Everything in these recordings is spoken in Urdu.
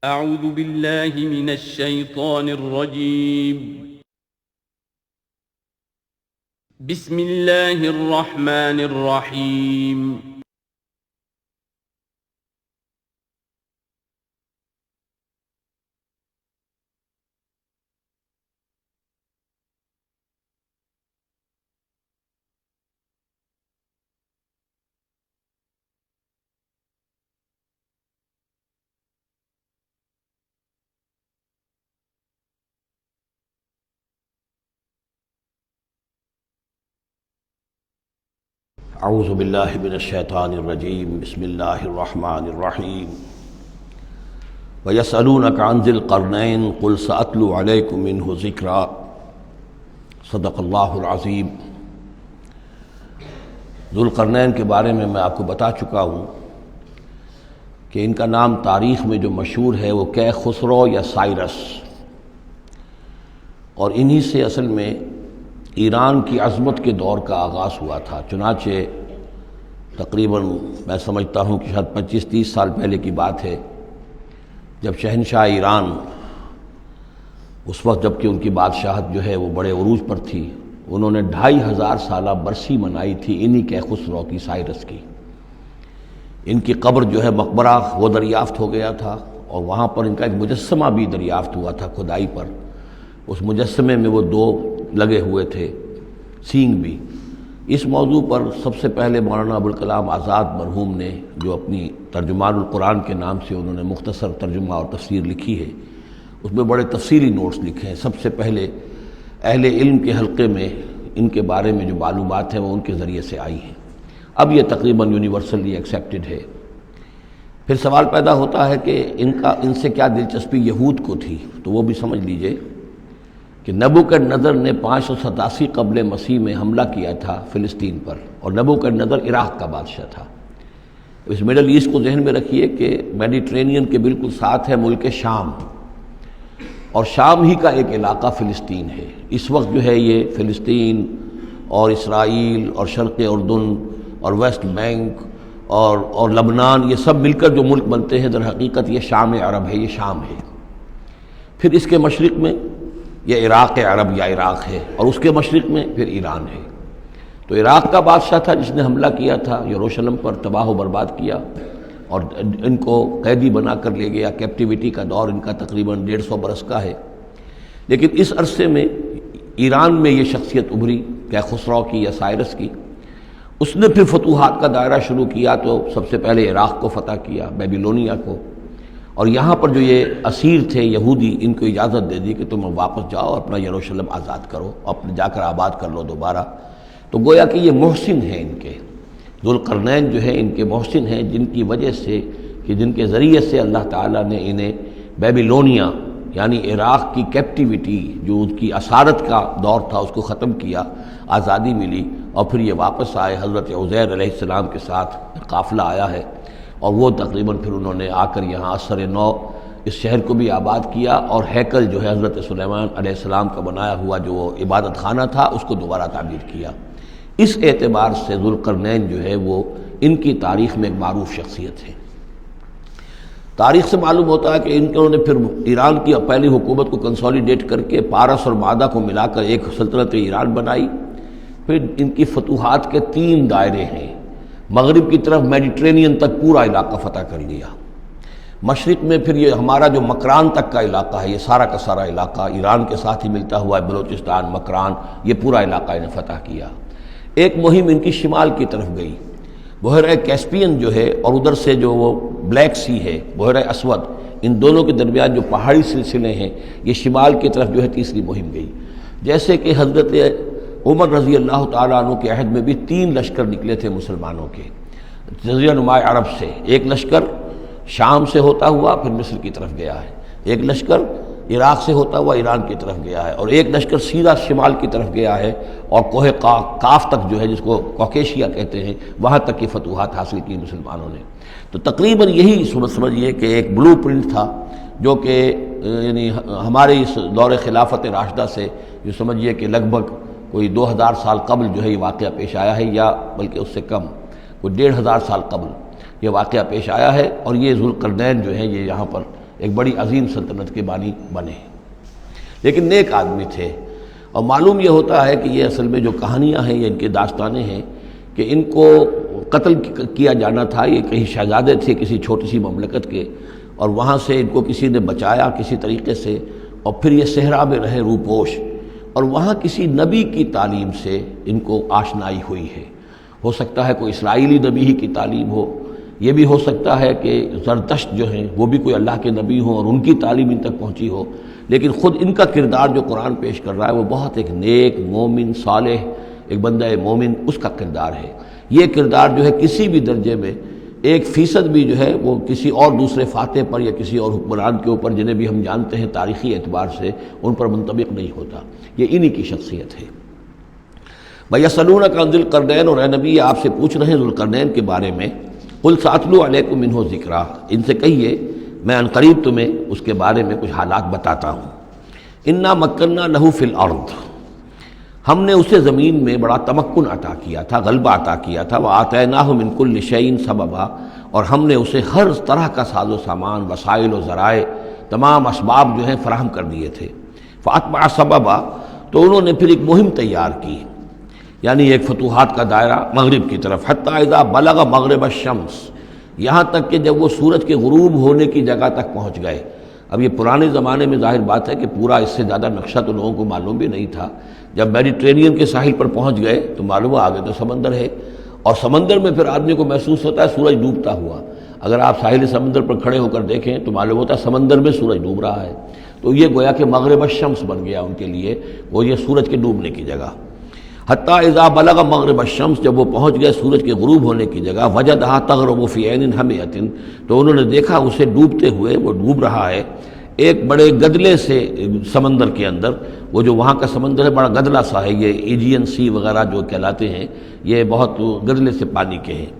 اعوذ باللہ من الشیطان الرجیم بسم اللہ الرحمن الرحیم اعوذ باللہ من الشیطان الرجیم بسم اللہ الرحمن الرحیم وَيَسْأَلُونَكَ عَنْ ذِي الْقَرْنَيْنِ قُلْ سَأَتْلُو عَلَيْكُمْ مِنْهُ ذِكْرًا صدق اللہ العظیم۔ ذوالقرنین کے بارے میں آپ کو بتا چکا ہوں کہ ان کا نام تاریخ میں جو مشہور ہے وہ کیخسرو یا سائرس، اور انہی سے اصل میں ایران کی عظمت کے دور کا آغاز ہوا تھا۔ چنانچہ تقریباً میں سمجھتا ہوں کہ شاید 25-30 سال پہلے کی بات ہے، جب شہنشاہ ایران، اس وقت جب کہ ان کی بادشاہت جو ہے وہ بڑے عروج پر تھی، انہوں نے 2500 سالہ برسی منائی تھی انہی کیخسرو کی، سائرس کی۔ ان کی قبر جو ہے مقبرہ وہ دریافت ہو گیا تھا، اور وہاں پر ان کا ایک مجسمہ بھی دریافت ہوا تھا کھدائی پر۔ اس مجسمے میں وہ 2 لگے ہوئے تھے، سینگ بھی۔ اس موضوع پر سب سے پہلے مولانا ابوالکلام آزاد مرحوم نے، جو اپنی ترجمان القرآن کے نام سے انہوں نے مختصر ترجمہ اور تفسیر لکھی ہے، اس میں بڑے تفصیلی نوٹس لکھے ہیں۔ سب سے پہلے اہل علم کے حلقے میں ان کے بارے میں جو معلومات ہیں وہ ان کے ذریعے سے آئی ہیں، اب یہ تقریباً یونیورسلی ایکسیپٹڈ ہے۔ پھر سوال پیدا ہوتا ہے کہ ان سے کیا دلچسپی یہود کو تھی، تو وہ بھی سمجھ لیجئے کہ نبوکدنضر نے 587 قبل مسیح میں حملہ کیا تھا فلسطین پر، اور نبوکدنضر عراق کا بادشاہ تھا۔ اس مڈل ایسٹ کو ذہن میں رکھیے کہ میڈیٹرینین کے بالکل ساتھ ہے ملک شام، اور شام ہی کا ایک علاقہ فلسطین ہے۔ اس وقت جو ہے یہ فلسطین اور اسرائیل اور شرق اردن اور ویسٹ بینک اور لبنان، یہ سب مل کر جو ملک بنتے ہیں، در حقیقت یہ شام عرب ہے، یہ شام ہے۔ پھر اس کے مشرق میں یہ عراق عرب یا عراق ہے، اور اس کے مشرق میں پھر ایران ہے۔ تو عراق کا بادشاہ تھا جس نے حملہ کیا تھا یروشلم پر، تباہ و برباد کیا، اور ان کو قیدی بنا کر لے گیا۔ کیپٹیوٹی کا دور ان کا تقریباً 150 برس کا ہے۔ لیکن اس عرصے میں ایران میں یہ شخصیت ابھری کیخسرو کی یا سائرس کی۔ اس نے پھر فتوحات کا دائرہ شروع کیا، تو سب سے پہلے عراق کو فتح کیا، بیبیلونیا کو، اور یہاں پر جو یہ اسیر تھے یہودی، ان کو اجازت دے دی کہ تم واپس جاؤ، اپنا یروشلم آزاد کرو، اپنے جا کر آباد کر لو دوبارہ۔ تو گویا کہ یہ محسن ہیں ان کے، ذوالقرنین جو ہیں ان کے محسن ہیں، جن کی وجہ سے، کہ جن کے ذریعے سے اللہ تعالیٰ نے انہیں بیبیلونیا یعنی عراق کی کیپٹیوٹی، جو ان کی اسارت کا دور تھا، اس کو ختم کیا، آزادی ملی، اور پھر یہ واپس آئے۔ حضرت عزیر علیہ السلام کے ساتھ قافلہ آیا ہے، اور وہ تقریباً پھر انہوں نے آ کر یہاں اثر نو اس شہر کو بھی آباد کیا، اور ہیکل جو ہے حضرت سلیمان علیہ السلام کا بنایا ہوا جو عبادت خانہ تھا، اس کو دوبارہ تعمیر کیا۔ اس اعتبار سے ذوالقرنین جو ہے وہ ان کی تاریخ میں ایک معروف شخصیت ہے۔ تاریخ سے معلوم ہوتا ہے کہ انہوں نے پھر ایران کی پہلی حکومت کو کنسولیڈیٹ کر کے پارس اور مادہ کو ملا کر ایک سلطنت ایران بنائی۔ پھر ان کی فتوحات کے 3 دائرے ہیں۔ مغرب کی طرف میڈیٹرینین تک پورا علاقہ فتح کر لیا، مشرق میں پھر یہ ہمارا جو مکران تک کا علاقہ ہے، یہ سارا کا سارا علاقہ ایران کے ساتھ ہی ملتا ہوا ہے، بلوچستان، مکران، یہ پورا علاقہ انہیں فتح کیا۔ ایک مہم ان کی شمال کی طرف گئی، بحیرہ کیسپین جو ہے، اور ادھر سے جو وہ بلیک سی ہے، بحیرہ اسود، ان دونوں کے درمیان جو پہاڑی سلسلے ہیں، یہ شمال کی طرف جو ہے تیسری مہم گئی۔ جیسے کہ حضرت عمر رضی اللہ تعالیٰ عنہ کے عہد میں بھی 3 لشکر نکلے تھے مسلمانوں کے جزیرہ نما عرب سے۔ ایک لشکر شام سے ہوتا ہوا پھر مصر کی طرف گیا ہے، ایک لشکر عراق سے ہوتا ہوا ایران کی طرف گیا ہے، اور ایک لشکر سیدھا شمال کی طرف گیا ہے، اور کوہ کاف تک جو ہے، جس کو کوکیشیا کہتے ہیں، وہاں تک کی فتوحات حاصل کی مسلمانوں نے۔ تو تقریباً یہی سمجھیے کہ ایک بلو پرنٹ تھا، جو کہ یعنی ہمارے اس دور خلافت راشدہ سے جو سمجھیے کہ لگ بھگ کوئی 2000 سال قبل جو ہے یہ واقعہ پیش آیا ہے، یا بلکہ اس سے کم، کوئی 1500 سال قبل یہ واقعہ پیش آیا ہے۔ اور یہ ذوالقرنین جو ہے یہ یہاں پر ایک بڑی عظیم سلطنت کے بانی بنے، لیکن نیک آدمی تھے۔ اور معلوم یہ ہوتا ہے کہ یہ اصل میں جو کہانیاں ہیں یہ ان کے داستانیں ہیں کہ ان کو قتل کیا جانا تھا۔ یہ کہیں شہزادے تھے کسی چھوٹی سی مملکت کے، اور وہاں سے ان کو کسی نے بچایا کسی طریقے سے، اور پھر یہ صحرا میں رہے روپوش، اور وہاں کسی نبی کی تعلیم سے ان کو آشنائی ہوئی ہے۔ ہو سکتا ہے کوئی اسرائیلی نبی ہی کی تعلیم ہو، یہ بھی ہو سکتا ہے کہ زرتشت جو ہیں وہ بھی کوئی اللہ کے نبی ہوں اور ان کی تعلیم ان تک پہنچی ہو، لیکن خود ان کا کردار جو قرآن پیش کر رہا ہے وہ بہت ایک نیک مومن صالح ایک بندہ مومن اس کا کردار ہے۔ یہ کردار جو ہے کسی بھی درجے میں 1% بھی جو ہے وہ کسی اور دوسرے فاتح پر یا کسی اور حکمران کے اوپر جنہیں بھی ہم جانتے ہیں تاریخی اعتبار سے ان پر منطبق نہیں ہوتا، یہ انہی کی شخصیت ہے۔ وَيَسْأَلُونَكَ عَنِ ذِي الْقَرْنَيْنِ، اور اے نبی آپ سے پوچھ رہے ہیں ذوالقرنین کے بارے میں، قُلْ سَأَتْلُو عَلَيْكُم مِّنْهُ ذِكْرًا، ان سے کہیے میں عن قریب تمہیں اس کے بارے میں کچھ حالات بتاتا ہوں۔ اِنَّا مَكَّنَّا لَهُ فِي الْأَرْضِ، ہم نے اسے زمین میں بڑا تمکن عطا کیا تھا، غلبہ عطا کیا تھا، وَآتَيْنَاهُ مِن كُلِّ شَيْءٍ سَبَبًا، اور ہم نے اسے ہر طرح کا ساز و سامان، وسائل و ذرائع، تمام اسباب جو ہیں فراہم کر دیے تھے۔ فَأَتْبَعَ سَبَبًا، تو انہوں نے پھر ایک مہم تیار کی، یعنی ایک فتوحات کا دائرہ مغرب کی طرف، حتیٰ اذا بلغ مغرب الشمس، یہاں تک کہ جب وہ سورج کے غروب ہونے کی جگہ تک پہنچ گئے۔ اب یہ پرانے زمانے میں ظاہر بات ہے کہ پورا اس سے زیادہ نقشہ تو لوگوں کو معلوم بھی نہیں تھا، جب میڈیٹرینین کے ساحل پر پہنچ گئے تو معلوم ہوا آگے تو سمندر ہے، اور سمندر میں پھر آدمی کو محسوس ہوتا ہے سورج ڈوبتا ہوا۔ اگر آپ ساحل سمندر پر کھڑے ہو کر دیکھیں تو معلوم ہوتا ہے سمندر میں سورج ڈوب رہا ہے، تو یہ گویا کہ مغرب الشمس بن گیا ان کے لیے، وہ یہ سورج کے ڈوبنے کی جگہ۔ حتیٰ اذا بلغ مغرب الشمس، جب وہ پہنچ گئے سورج کے غروب ہونے کی جگہ، وجدہا تغرب فی عین حمیۃ، تو انہوں نے دیکھا اسے ڈوبتے ہوئے، وہ ڈوب رہا ہے ایک بڑے گدلے سے سمندر کے اندر۔ وہ جو وہاں کا سمندر ہے بڑا گدلا سا ہے، یہ ایجین سی وغیرہ جو کہلاتے ہیں یہ بہت گدلے سے پانی کے ہیں۔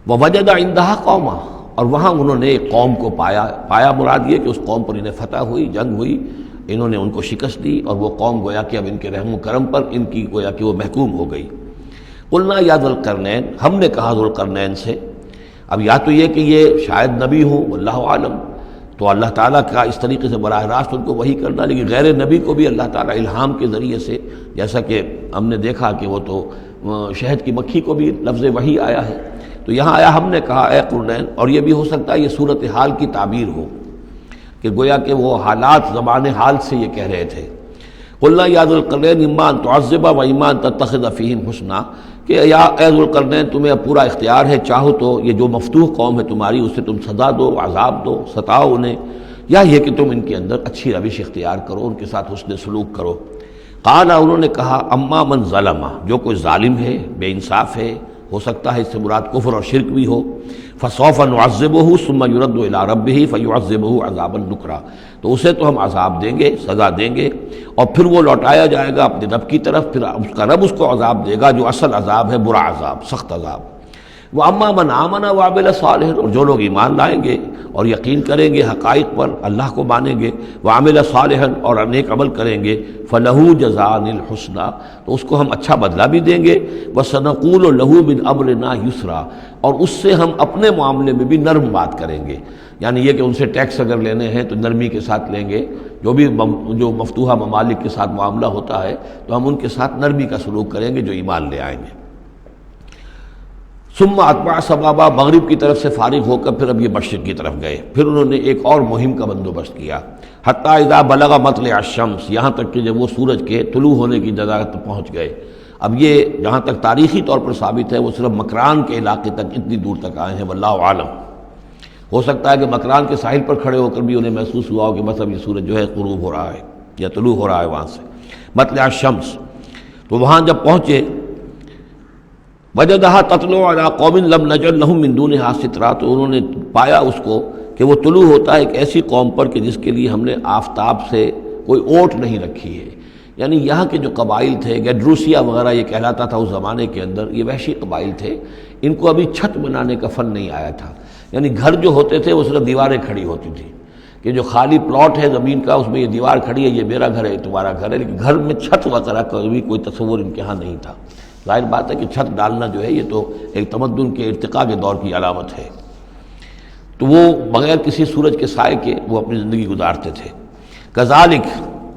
ووجد عندہا قوما، اور وہاں انہوں نے ایک قوم کو پایا مراد یہ کہ اس قوم پر انہیں فتح ہوئی، جنگ ہوئی، انہوں نے ان کو شکست دی، اور وہ قوم گویا کہ اب ان کے رحم و کرم پر ان کی گویا کہ وہ محکوم ہو گئی۔ قلنا یا ذوالقرنین، ہم نے کہا ذوالقرنین سے، اب یا تو یہ کہ یہ شاید نبی ہوں واللہ عالم، تو اللہ تعالیٰ کا اس طریقے سے براہ راست ان کو وحی کرنا، لیکن غیر نبی کو بھی اللہ تعالیٰ الہام کے ذریعے سے، جیسا کہ ہم نے دیکھا کہ وہ تو شہد کی مکھی کو بھی لفظ وحی آیا ہے، تو یہاں آیا ہم نے کہا اے قرنین، اور یہ بھی ہو سکتا ہے یہ صورتحال کی تعبیر ہو کہ گویا کہ وہ حالات زبان حال سے یہ کہہ رہے تھے۔ قلنا یا ذوالقرنین اما ان تعذب و اما ان تتخذ فیہم حسنا، کہ یا اے ذوالقرنین تمہیں اب پورا اختیار ہے، چاہو تو یہ جو مفتوح قوم ہے تمہاری اسے تم سزا دو، عذاب دو، ستاؤ انہیں، یا یہ کہ تم ان کے اندر اچھی روش اختیار کرو، ان کے ساتھ حسن سلوک کرو۔ قال، انہوں نے کہا اما من ظلم، جو کوئی ظالم ہے، بے انصاف ہے، ہو سکتا ہے اس سے مراد کفر اور شرک بھی ہو، فسوف نعذبہ ثم يرد الى ربہ فیعذبہ عذابا نکرا، تو اسے تو ہم عذاب دیں گے، سزا دیں گے، اور پھر وہ لوٹایا جائے گا اپنے رب کی طرف، پھر اس کا رب اس کو عذاب دے گا جو اصل عذاب ہے، برا عذاب، سخت عذاب۔ وَأَمَّا مَنْ آمَنَ وَعَمِلَ صَالِحًا، اور جو لوگ ایمان لائیں گے اور یقین کریں گے حقائق پر، اللہ کو مانیں گے، وَعَمِلَ صَالِحًا، اور نیک عمل کریں گے، فَلَهُ جَزَاءً الْحُسْنَىٰ، تو اس کو ہم اچھا بدلہ بھی دیں گے، وَسَنَقُولُ لَهُ مِنْ أَمْرِنَا يُسْرًا، اور اس سے ہم اپنے معاملے میں بھی نرم بات کریں گے، یعنی یہ کہ ان سے ٹیکس اگر لینے ہیں تو نرمی کے ساتھ لیں گے، جو مفتوحہ ممالک کے ساتھ معاملہ ہوتا ہے تو ہم ان کے ساتھ نرمی کا سلوک کریں گے جو ایمان لے آئیں گے۔ ثم اتبع سبابا، مغرب کی طرف سے فارغ ہو کر پھر اب یہ مشرق کی طرف گئے، پھر انہوں نے ایک اور مہم کا بندوبست کیا، حتیٰ اذا بلغ مطلع الشمس، یہاں تک کہ جب وہ سورج کے طلوع ہونے کی جگہ تک پہنچ گئے۔ اب یہ جہاں تک تاریخی طور پر ثابت ہے وہ صرف مکران کے علاقے تک اتنی دور تک آئے ہیں، واللہ عالم، ہو سکتا ہے کہ مکران کے ساحل پر کھڑے ہو کر بھی انہیں محسوس ہوا ہو کہ بس اب یہ سورج جو ہے غروب ہو رہا ہے یا طلوع ہو رہا ہے وہاں سے، مطلع الشمس، تو وہاں جب پہنچے، وجدہا تطلع علی قوم لم نجعل لہم من دونہا سترا، تو انہوں نے پایا اس کو کہ وہ طلوع ہوتا ہے ایک ایسی قوم پر کہ جس کے لیے ہم نے آفتاب سے کوئی اوٹ نہیں رکھی ہے، یعنی یہاں کے جو قبائل تھے، گیڈروسیا وغیرہ یہ کہلاتا تھا اس زمانے کے اندر، یہ وحشی قبائل تھے، ان کو ابھی چھت بنانے کا فن نہیں آیا تھا، یعنی گھر جو ہوتے تھے وہ صرف دیواریں کھڑی ہوتی تھیں کہ جو خالی پلاٹ ہے زمین کا اس میں یہ دیوار کھڑی ہے، یہ میرا گھر ہے، تمہارا گھر ہے، لیکن گھر میں چھت وغیرہ کا بھی کوئی تصور ان کے ہاں نہیں تھا۔ ظاہر بات ہے کہ چھت ڈالنا جو ہے یہ تو ایک تمدن کے ارتقاء کے دور کی علامت ہے۔ تو وہ بغیر کسی سورج کے سائے کے وہ اپنی زندگی گزارتے تھے۔ کذالک،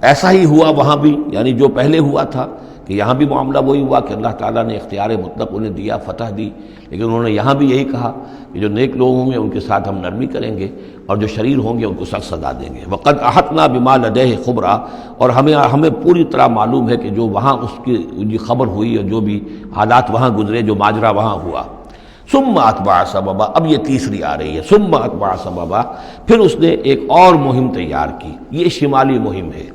ایسا ہی ہوا وہاں بھی، یعنی جو پہلے ہوا تھا کہ یہاں بھی معاملہ وہی ہوا کہ اللہ تعالیٰ نے اختیار مطلق انہیں دیا، فتح دی، لیکن انہوں نے یہاں بھی یہی کہا کہ جو نیک لوگ ہوں گے ان کے ساتھ ہم نرمی کریں گے اور جو شریر ہوں گے ان کو سخت سزا دیں گے۔ وقد احطنا بما لدیہ خبرا، اور ہمیں پوری طرح معلوم ہے کہ جو وہاں اس کی خبر ہوئی اور جو بھی حالات وہاں گزرے، جو ماجرا وہاں ہوا۔ ثم اتبع سببا، اب یہ تیسری آ رہی ہے، ثم اتبع سببا، پھر اس نے ایک اور مہم تیار کی، یہ شمالی مہم ہے۔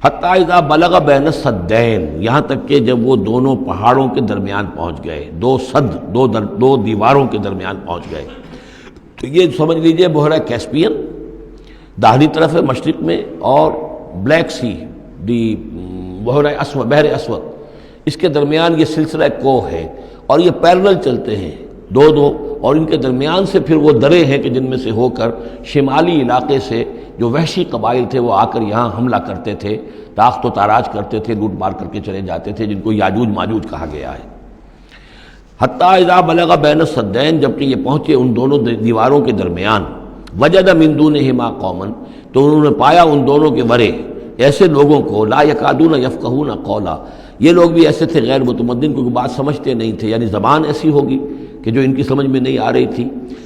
حتی اذا بلغ بین السدین، یہاں تک کہ جب وہ دونوں پہاڑوں کے درمیان پہنچ گئے، دو دیواروں کے درمیان پہنچ گئے، تو یہ سمجھ لیجئے بحیرہ کیسپیئن داہنی طرف ہے مشرق میں، اور بلیک سی بحر اسود، اس کے درمیان یہ سلسلہ کوہ ہے، اور یہ پیرلل چلتے ہیں دو، اور ان کے درمیان سے پھر وہ درے ہیں کہ جن میں سے ہو کر شمالی علاقے سے جو وحشی قبائل تھے وہ آ کر یہاں حملہ کرتے تھے، تاخت و تاراج کرتے تھے، لوٹ مار کر کے چلے جاتے تھے، جن کو یاجوج ماجوج کہا گیا ہے۔ حتی اذا بلغ بین السدین، جبکہ یہ پہنچے ان دونوں دیواروں کے درمیان، وجد من دونہما قوما، تو انہوں نے پایا ان دونوں کے ورے ایسے لوگوں کو، لا یکادون یفقہون قولا، یہ لوگ بھی ایسے تھے غیر متمدن، کیونکہ بات سمجھتے نہیں تھے، یعنی زبان ایسی ہوگی کہ جو ان کی سمجھ میں نہیں آ رہی تھی،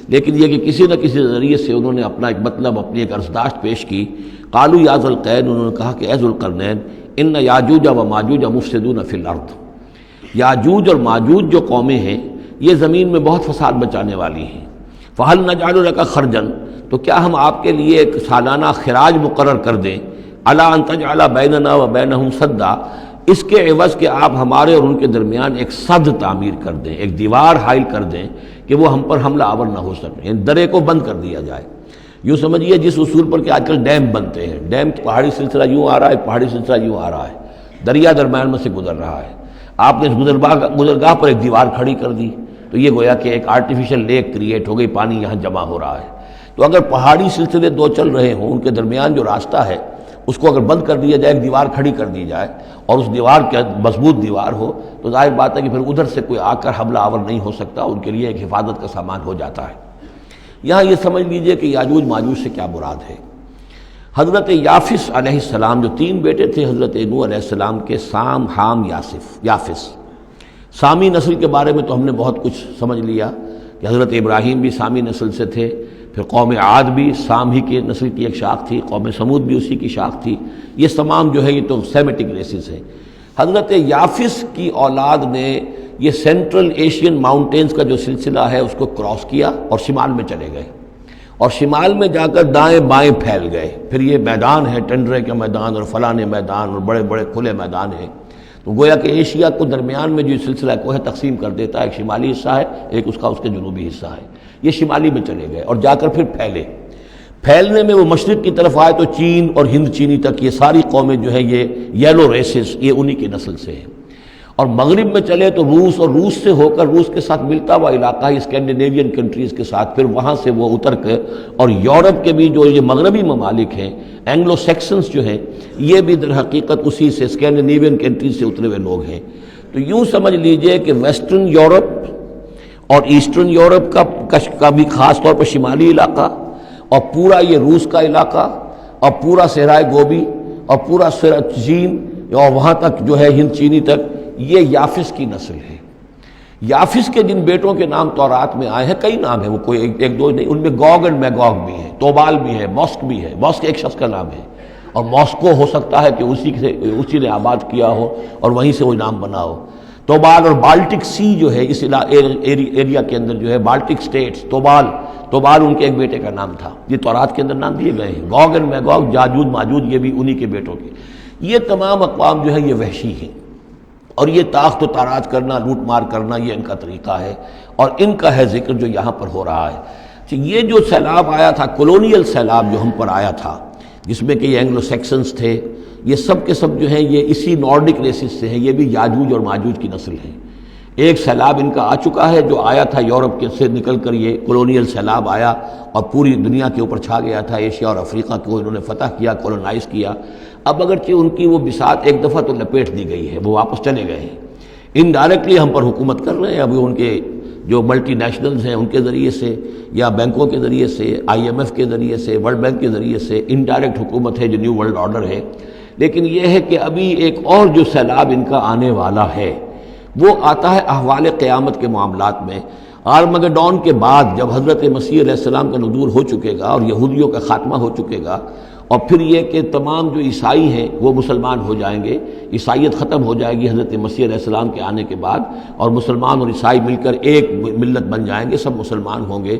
لیکن یہ کہ کسی نہ کسی ذریعے سے انہوں نے اپنا ایک مطلب، اپنی ایک عرضداشت پیش کی۔ قالوا یا ذا القرنین، انہوں نے کہا کہ اے ذو القرنین، ان یاجوج و ماجوج مفسدون فی الارض، یاجوج اور ماجوج جو قومیں ہیں یہ زمین میں بہت فساد مچانے والی ہیں۔ فہل نجعل لک خرجا، تو کیا ہم آپ کے لیے ایک سالانہ خراج مقرر کر دیں، الی ان تجعل بیننا و بینہم سدا، اس کے عوض کہ آپ ہمارے اور ان کے درمیان ایک سد تعمیر کر دیں، ایک دیوار حائل کر دیں کہ وہ ہم پر حملہ آور نہ ہو سکے، یعنی درے کو بند کر دیا جائے۔ یوں سمجھیے جس اصول پر کہ آج کل ڈیم بنتے ہیں، ڈیم پہاڑی سلسلہ یوں آ رہا ہے، پہاڑی سلسلہ یوں آ رہا ہے، دریا درمیان میں سے گزر رہا ہے، آپ نے اس گزرگاہ پر ایک دیوار کھڑی کر دی تو یہ گویا کہ ایک آرٹیفیشل لیک کریٹ ہو گئی، پانی یہاں جمع ہو رہا ہے۔ تو اگر پہاڑی سلسلے دو چل رہے ہوں، ان کے درمیان جو راستہ ہے اس کو اگر بند کر دیا جائے، ایک دیوار کھڑی کر دی جائے اور اس دیوار کے مضبوط دیوار ہو، تو ظاہر بات ہے کہ پھر ادھر سے کوئی آ کر حملہ آور نہیں ہو سکتا، ان کے لیے ایک حفاظت کا سامان ہو جاتا ہے۔ یہاں یہ سمجھ لیجئے کہ یاجوج ماجوج سے کیا مراد ہے۔ حضرت یافس علیہ السلام، جو تین بیٹے تھے حضرت نوح علیہ السلام کے، سام، حام، یافس، سامی نسل کے بارے میں تو ہم نے بہت کچھ سمجھ لیا کہ حضرت ابراہیم بھی سامی نسل سے تھے، پھر قوم عاد بھی سام ہی کی نسل کی ایک شاخ تھی، قوم سمود بھی اسی کی شاخ تھی، یہ تمام جو ہے یہ تو سیمیٹک ریسز ہیں۔ حضرت یافس کی اولاد نے یہ سینٹرل ایشین ماؤنٹینز کا جو سلسلہ ہے اس کو کراس کیا اور شمال میں چلے گئے، اور شمال میں جا کر دائیں بائیں پھیل گئے، پھر یہ میدان ہے، ٹنڈرے کا میدان اور فلانے میدان اور بڑے بڑے کھلے میدان ہیں، تو گویا کہ ایشیا کو درمیان میں جو سلسلہ کوہ تقسیم کر دیتا ہے، ایک شمالی حصہ ہے، ایک اس کے جنوبی حصہ ہے، یہ شمالی میں چلے گئے اور جا کر پھر پھیلنے میں وہ مشرق کی طرف آئے تو چین اور ہند چینی تک یہ ساری قومیں جو ہے یہ یلو ریسز، یہ انہی کی نسل سے ہیں، اور مغرب میں چلے تو روس، اور روس سے ہو کر روس کے ساتھ ملتا ہوا علاقہ ہے اسکینڈینیوین کنٹریز کے ساتھ، پھر وہاں سے وہ اتر کر، اور یورپ کے بھی جو یہ مغربی ممالک ہیں، اینگلو سیکسنز جو ہیں، یہ بھی در حقیقت اسی سے اسکینڈینیوین کنٹریز سے اترے ہوئے لوگ ہیں۔ تو یوں سمجھ لیجئے کہ ویسٹرن یورپ اور ایسٹرن یورپ کا بھی خاص طور پر شمالی علاقہ، اور پورا یہ روس کا علاقہ، اور پورا صحرائے گوبی، اور پورا چین، اور وہاں تک جو ہے ہند چینی تک، یہ یافس کی نسل ہے۔ یافس کے جن بیٹوں کے نام تورات میں آئے ہیں، کئی نام ہیں، وہ کوئی ایک دو نہیں، ان میں گوگ اینڈ میگوگ بھی ہیں، توبال بھی ہے، موسک بھی ہے، موسک ایک شخص کا نام ہے، اور موسکو ہو سکتا ہے کہ اسی نے آباد کیا ہو اور وہیں سے وہ نام بنا ہو۔ توبال اور بالٹک سی جو ہے اس ایریا کے اندر جو ہے، بالٹک سٹیٹس، توبال ان کے ایک بیٹے کا نام تھا، یہ تورات کے اندر نام دیے گئے ہیں۔ گوگ اینڈ میگوگ، یاجوج ماجوج، یہ بھی انہی کے بیٹوں کے۔ یہ تمام اقوام جو ہے یہ وحشی ہیں، اور یہ تاخت و تاراج کرنا، لوٹ مار کرنا، یہ ان کا طریقہ ہے، اور ان کا ہے ذکر جو یہاں پر ہو رہا ہے۔ یہ جو سیلاب آیا تھا، کولونیل سیلاب جو ہم پر آیا تھا، جس میں کہ یہ اینگلو سیکسنز تھے، یہ سب کے سب جو ہیں یہ اسی نارڈک ریسز سے ہیں، یہ بھی یاجوج اور ماجوج کی نسل ہیں۔ ایک سیلاب ان کا آ چکا ہے جو آیا تھا یورپ کے سے نکل کر، یہ کولونیل سیلاب آیا اور پوری دنیا کے اوپر چھا گیا تھا، ایشیا اور افریقہ کو انہوں نے فتح کیا، کولونائز کیا۔ اب اگرچہ ان کی وہ بساط ایک دفعہ تو لپیٹ دی گئی ہے، وہ واپس چلے گئے ہیں، انڈائریکٹلی ہم پر حکومت کر رہے ہیں۔ ابھی ان کے جو ملٹی نیشنلز ہیں ان کے ذریعے سے یا بینکوں کے ذریعے سے، IMF کے ذریعے سے، ورلڈ بینک کے ذریعے سے، انڈائریکٹ حکومت ہے جو نیو ورلڈ آرڈر ہے۔ لیکن یہ ہے کہ ابھی ایک اور جو سیلاب ان کا آنے والا ہے وہ آتا ہے احوال قیامت کے معاملات میں۔ آرمگڈون کے بعد جب حضرت مسیح علیہ السلام کا نزول ہو چکے گا اور یہودیوں کا خاتمہ ہو چکے گا، اور پھر یہ کہ تمام جو عیسائی ہیں وہ مسلمان ہو جائیں گے، عیسائیت ختم ہو جائے گی حضرت مسیح علیہ السلام کے آنے کے بعد، اور مسلمان اور عیسائی مل کر ایک ملت بن جائیں گے، سب مسلمان ہوں گے۔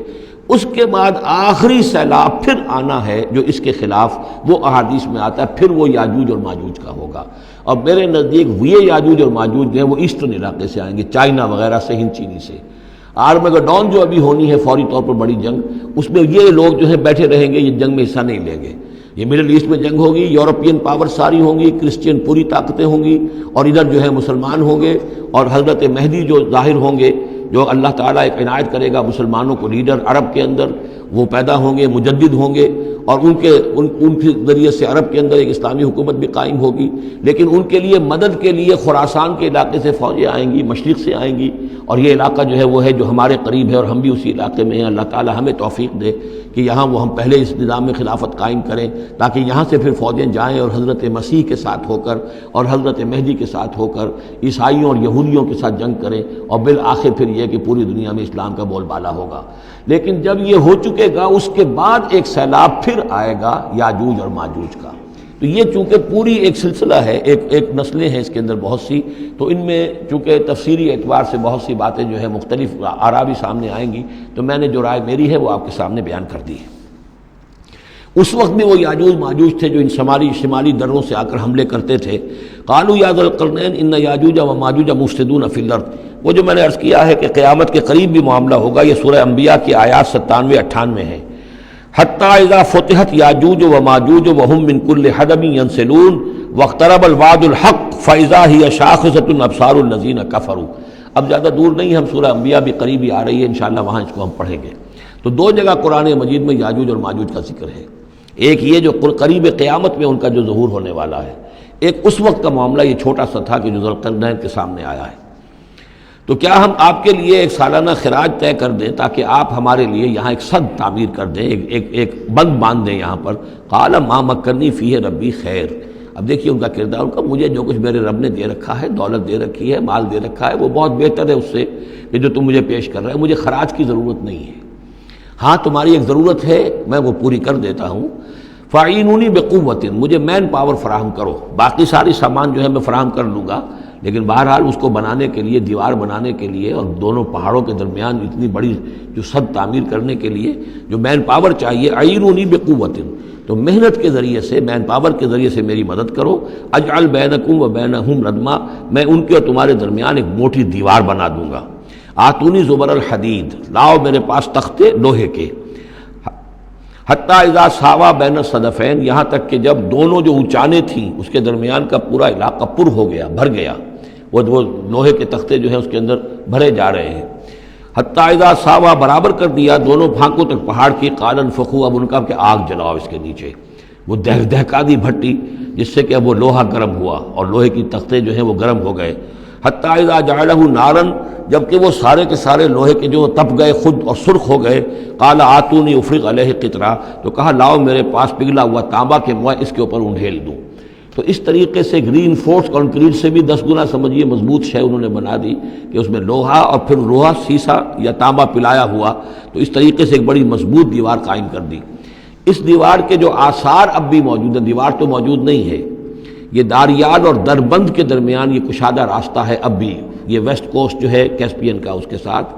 اس کے بعد آخری سیلاب پھر آنا ہے جو اس کے خلاف، وہ احادیث میں آتا ہے، پھر وہ یاجوج اور ماجوج کا ہوگا۔ اور میرے نزدیک یہ یاجوج اور ماجوج جو ہیں وہ ایسٹرن علاقے سے آئیں گے، چائنا وغیرہ سے، ہند چینی سے۔ آرمگڈون جو ابھی ہونی ہے فوری طور پر بڑی جنگ، اس میں یہ لوگ جو ہیں بیٹھے رہیں گے، یہ جنگ میں حصہ نہیں لیں گے۔ یہ مڈل ایسٹ میں جنگ ہوگی، یورپین پاور ساری ہوں گی، کرسچین پوری طاقتیں ہوں گی، اور ادھر جو ہے مسلمان ہوں گے، اور حضرت مہدی جو ظاہر ہوں گے، جو اللہ تعالیٰ ایک عنایت کرے گا مسلمانوں کو لیڈر عرب کے اندر، وہ پیدا ہوں گے، مجدد ہوں گے، اور ان کے ذریعے سے عرب کے اندر ایک اسلامی حکومت بھی قائم ہوگی۔ لیکن ان کے لیے مدد کے لیے خراسان کے علاقے سے فوجیں آئیں گی، مشرق سے آئیں گی، اور یہ علاقہ جو ہے وہ ہے جو ہمارے قریب ہے، اور ہم بھی اسی علاقے میں ہیں۔ اللہ تعالیٰ ہمیں توفیق دے کہ یہاں وہ ہم پہلے اس نظام میں خلافت قائم کریں، تاکہ یہاں سے پھر فوجیں جائیں اور حضرت مسیح کے ساتھ ہو کر اور حضرت مہدی کے ساتھ ہو کر عیسائیوں اور یہودیوں کے ساتھ جنگ کریں، اور بالآخر پھر یہ کہ پوری دنیا میں اسلام کا بول بالا ہوگا۔ لیکن جب یہ ہو چکے گا، اس کے بعد ایک سیلاب پھر آئے گا یاجوج اور ماجوج کا۔ تو یہ چونکہ پوری ایک سلسلہ ہے، ایک نسلیں ہیں اس کے اندر بہت سی، تو ان میں چونکہ تفسیری اعتبار سے بہت سی باتیں جو ہے مختلف آراء بھی سامنے آئیں گی، تو میں نے جو رائے میری ہے وہ آپ کے سامنے بیان کر دی ہے۔ اس وقت بھی وہ یاجوج ماجوج تھے جو ان شمالی دروں سے آ کر حملے کرتے تھے۔ قالوا یا ذا القرنین ان یاجوج و ماجوج مفسدون فی الارض، وہ جو میں نے عرض کیا ہے کہ قیامت کے قریب بھی معاملہ ہوگا، یہ سورہ انبیاء کی آیات 97-98 ہے۔ حتی اذا فتحت یاجوج و ماجوج وهم من کل حدب ینسلون واقترب الوعد الحق فاذا هی شاخصۃ ابصار الذین کفروا۔ اب زیادہ دور نہیں، ہم سورہ انبیاء بھی قریب ہی آ رہی ہے، انشاءاللہ وہاں اس کو ہم پڑھیں گے۔ تو دو جگہ قرآن مجید میں یاجوج اور ماجوج کا ذکر ہے، ایک یہ جو قریب قیامت میں ان کا جو ظہور ہونے والا ہے، ایک اس وقت کا معاملہ یہ چھوٹا سا تھا کہ جو ذوالقرنین کے سامنے آیا ہے۔ تو کیا ہم آپ کے لیے ایک سالانہ خراج طے کر دیں تاکہ آپ ہمارے لیے یہاں ایک سد تعمیر کر دیں، ایک بند باندھ دیں یہاں پر؟ قال ما مکنی فیہ ربی خیر۔ اب دیکھیے ان کا کردار، ان کا مجھے جو کچھ میرے رب نے دے رکھا ہے، دولت دے رکھی ہے، مال دے رکھا ہے، وہ بہت بہتر ہے اس سے کہ جو تم مجھے پیش کر رہے ہیں، مجھے خراج کی ضرورت نہیں ہے۔ ہاں تمہاری ایک ضرورت ہے، میں وہ پوری کر دیتا ہوں۔ فاعینونی بقوت، مجھے مین پاور فراہم کرو، باقی ساری سامان جو ہے میں فراہم کر لوں گا، لیکن بہرحال اس کو بنانے کے لیے، دیوار بنانے کے لیے اور دونوں پہاڑوں کے درمیان اتنی بڑی جو سد تعمیر کرنے کے لیے جو مین پاور چاہیے، اعینونی بقوت، تو محنت کے ذریعے سے، مین پاور کے ذریعے سے میری مدد کرو۔ اجعل بینکم و بینہم ردما، میں ان کے اور تمہارے درمیان ایک موٹی دیوار بنا دوں گا۔ آتونی زبر الحدید، لاؤ میرے پاس تختے لوہے کے۔ حتی اذا ساوا بین الصدفین، یہاں تک کہ جب دونوں جو اونچانے تھیں اس کے درمیان کا پورا علاقہ پر ہو گیا، بھر گیا، وہ لوہے کے تختے جو ہیں اس کے اندر بھرے جا رہے ہیں۔ حتی اذا ساوا، برابر کر دیا دونوں پھانکوں تک پہاڑ کی، قال انفخوا، اب ان کا کہ آگ جلاؤ اس کے نیچے، وہ دہکا دی بھٹی جس سے کہ اب وہ لوہا گرم ہوا اور لوہے کی تختے جو ہیں وہ گرم ہو گئے۔ حتی اذا جعلہ نارا، جبکہ وہ سارے کے سارے لوہے کے جو تپ گئے خود اور سرخ ہو گئے۔ قال آتونی افرغ علیہ قطرہ، تو کہا لاؤ میرے پاس پگھلا ہوا تانبا کہ میں اس کے اوپر انڈھیل دوں۔ تو اس طریقے سے گرین فورس کنکریٹ سے بھی 10 گنا سمجھیے مضبوط شے انہوں نے بنا دی کہ اس میں لوہا اور پھر لوہا سیسا یا تانبا پلایا ہوا، تو اس طریقے سے ایک بڑی مضبوط دیوار قائم کر دی۔ اس دیوار کے جو آثار اب بھی موجود ہیں، دیوار تو موجود نہیں ہے، یہ داریال اور دربند کے درمیان یہ کشادہ راستہ ہے اب بھی، یہ ویسٹ کوسٹ جو ہے کیسپین کا، اس کے ساتھ